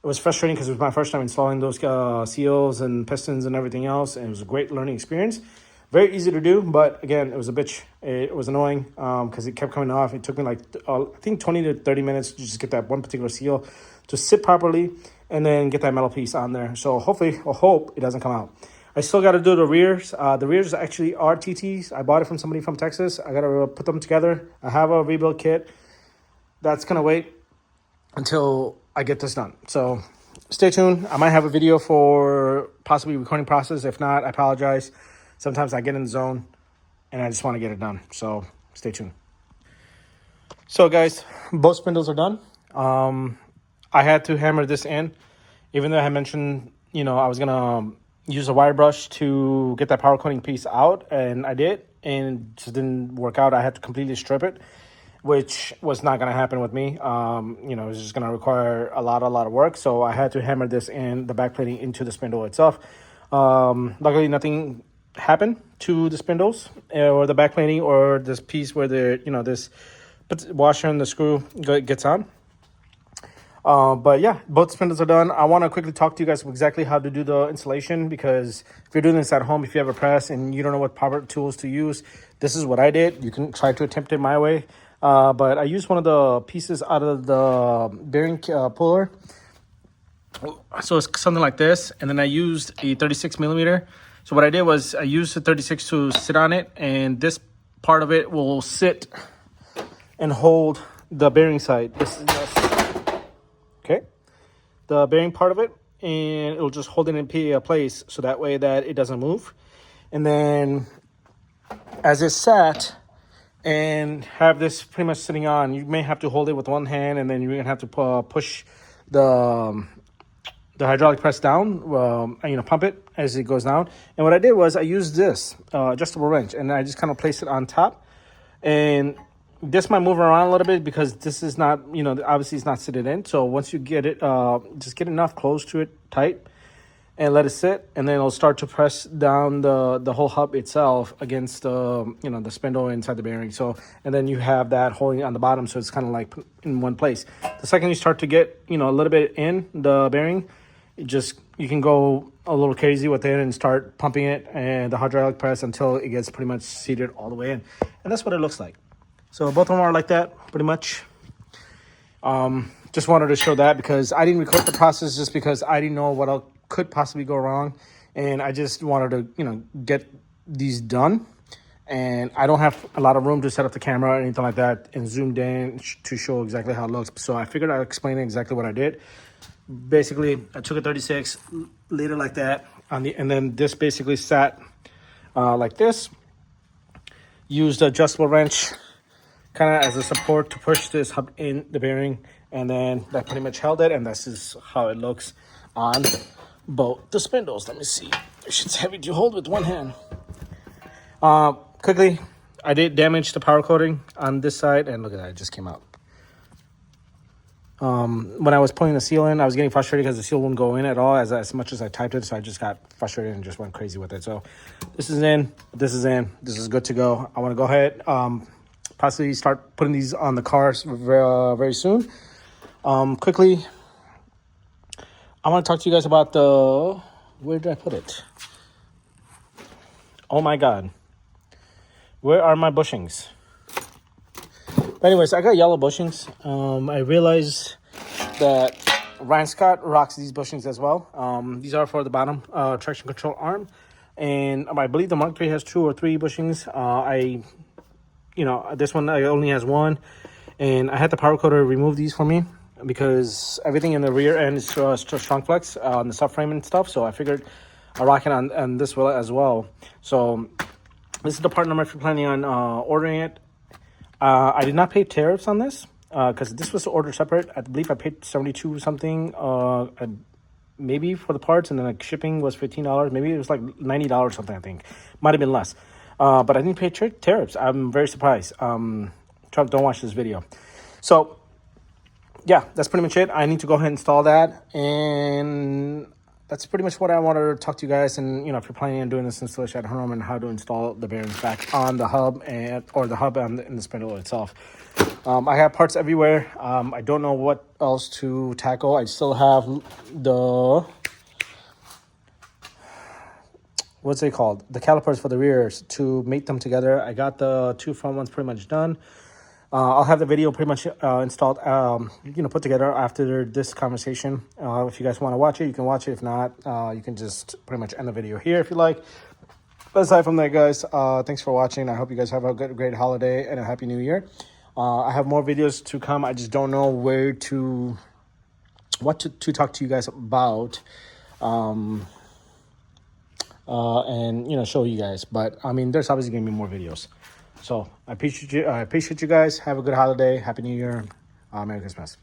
Speaker 1: was frustrating because it was my first time installing those seals and pistons and everything else. And it was a great learning experience. Very easy to do, but again, it was a bitch. It was annoying because it kept coming off. It took me like, I think 20 to 30 minutes to just get that one particular seal to sit properly and then get that metal piece on there. So hopefully, I hope it doesn't come out. I still got to do the rears. The rears actually are TTs. I bought it from somebody from Texas. I got to put them together. I have a rebuild kit. That's going to wait until I get this done. So stay tuned. I might have a video for possibly recording process. If not, I apologize. Sometimes I get in the zone and I just want to get it done. So stay tuned. So guys, both spindles are done. I had to hammer this in, even though I mentioned, you know, I was going to use a wire brush to get that power coating piece out, and I did, and it just didn't work out. I had to completely strip it, which was not going to happen with me. You know, it was just going to require a lot of work. So I had to hammer this in the back plating into the spindle itself. Luckily, nothing happened to the spindles or the back plating or this piece where the, you know, this washer and the screw gets on. But yeah, both spindles are done. I want to quickly talk to you guys exactly how to do the installation, because if you're doing this at home, if you have a press and you don't know what power tools to use, this is what I did. You can try to attempt it my way. But I used one of the pieces out of the bearing puller. So it's something like this. And then I used a 36 millimeter. So what I did was I used the 36 to sit on it, and this part of it will sit and hold the bearing side. This is just, okay, the bearing part of it, and it'll just hold it in place so that way that it doesn't move. And then as it's sat and have this pretty much sitting on, you may have to hold it with one hand, and then you're gonna have to push the hydraulic press down, you know, pump it as it goes down. And what I did was I used this adjustable wrench, and I just kind of placed it on top. And this might move around a little bit because this is not, you know, obviously it's not sitting in. So once you get it, just get enough close to it, tight, and let it sit, and then it'll start to press down the whole hub itself against the, you know, the spindle inside the bearing. So, and then you have that holding on the bottom, so it's kind of like in one place. The second you start to get, you know, a little bit in the bearing, you can go a little crazy with it and start pumping it and the hydraulic press until it gets pretty much seated all the way in. And that's what it looks like. So both of them are like that, pretty much. Just wanted to show that because I didn't record the process just because I didn't know what else could possibly go wrong. And I just wanted to, you know, get these done. And I don't have a lot of room to set up the camera or anything like that and zoomed in to show exactly how it looks. So I figured I'd explain exactly what I did. Basically, I took a 36, laid it like that, and then this basically sat like this. Used the adjustable wrench kind of as a support to push this hub in the bearing, and then that pretty much held it, and this is how it looks on both the spindles. Let me see. It's heavy to hold with one hand. Quickly, I did damage the power coating on this side, and look at that, it just came out. When I was putting the seal in, I was getting frustrated because the seal wouldn't go in at all as much as I typed it. So I just got frustrated and just went crazy with it. So this is in, this is in, this is good to go. I want to go ahead, possibly start putting these on the cars very soon. Quickly, I want to talk to you guys about where did I put it? Oh my God. Where are my bushings? But anyways, I got yellow bushings. I realized that Ryan Scott rocks these bushings as well. These are for the bottom traction control arm, and I believe the Mark III has 2 or 3 bushings. You know, this one only has 1, and I had the power coder remove these for me because everything in the rear end is strong flex on the subframe and stuff. So I figured I rock it on this as well. So this is the part number if you're planning on ordering it. I did not pay tariffs on this because this was ordered separate. I believe I paid $72 something, maybe for the parts, and then like shipping was $15. Maybe it was like $90 or something. I think might have been less, but I didn't pay tariffs. I'm very surprised. Trump, don't watch this video. So yeah, that's pretty much it. I need to go ahead and install that, and that's pretty much what I wanted to talk to you guys. And, you know, if you're planning on doing this installation at home and how to install the bearings back on the hub or the hub in the spindle itself. I have parts everywhere. I don't know what else to tackle. I still have the, what's it called? The calipers for the rears to mate them together. I got the 2 front ones pretty much done. I'll have the video pretty much installed, you know, put together after this conversation. If you guys want to watch it, you can watch it. If not, you can just pretty much end the video here if you like. But aside from that, guys, thanks for watching. I hope you guys have a great holiday and a happy new year. I have more videos to come. I just don't know what to talk to you guys about. And, you know, show you guys. But, I mean, there's obviously going to be more videos. So I appreciate you guys. Have a good holiday. Happy New Year. Merry Christmas.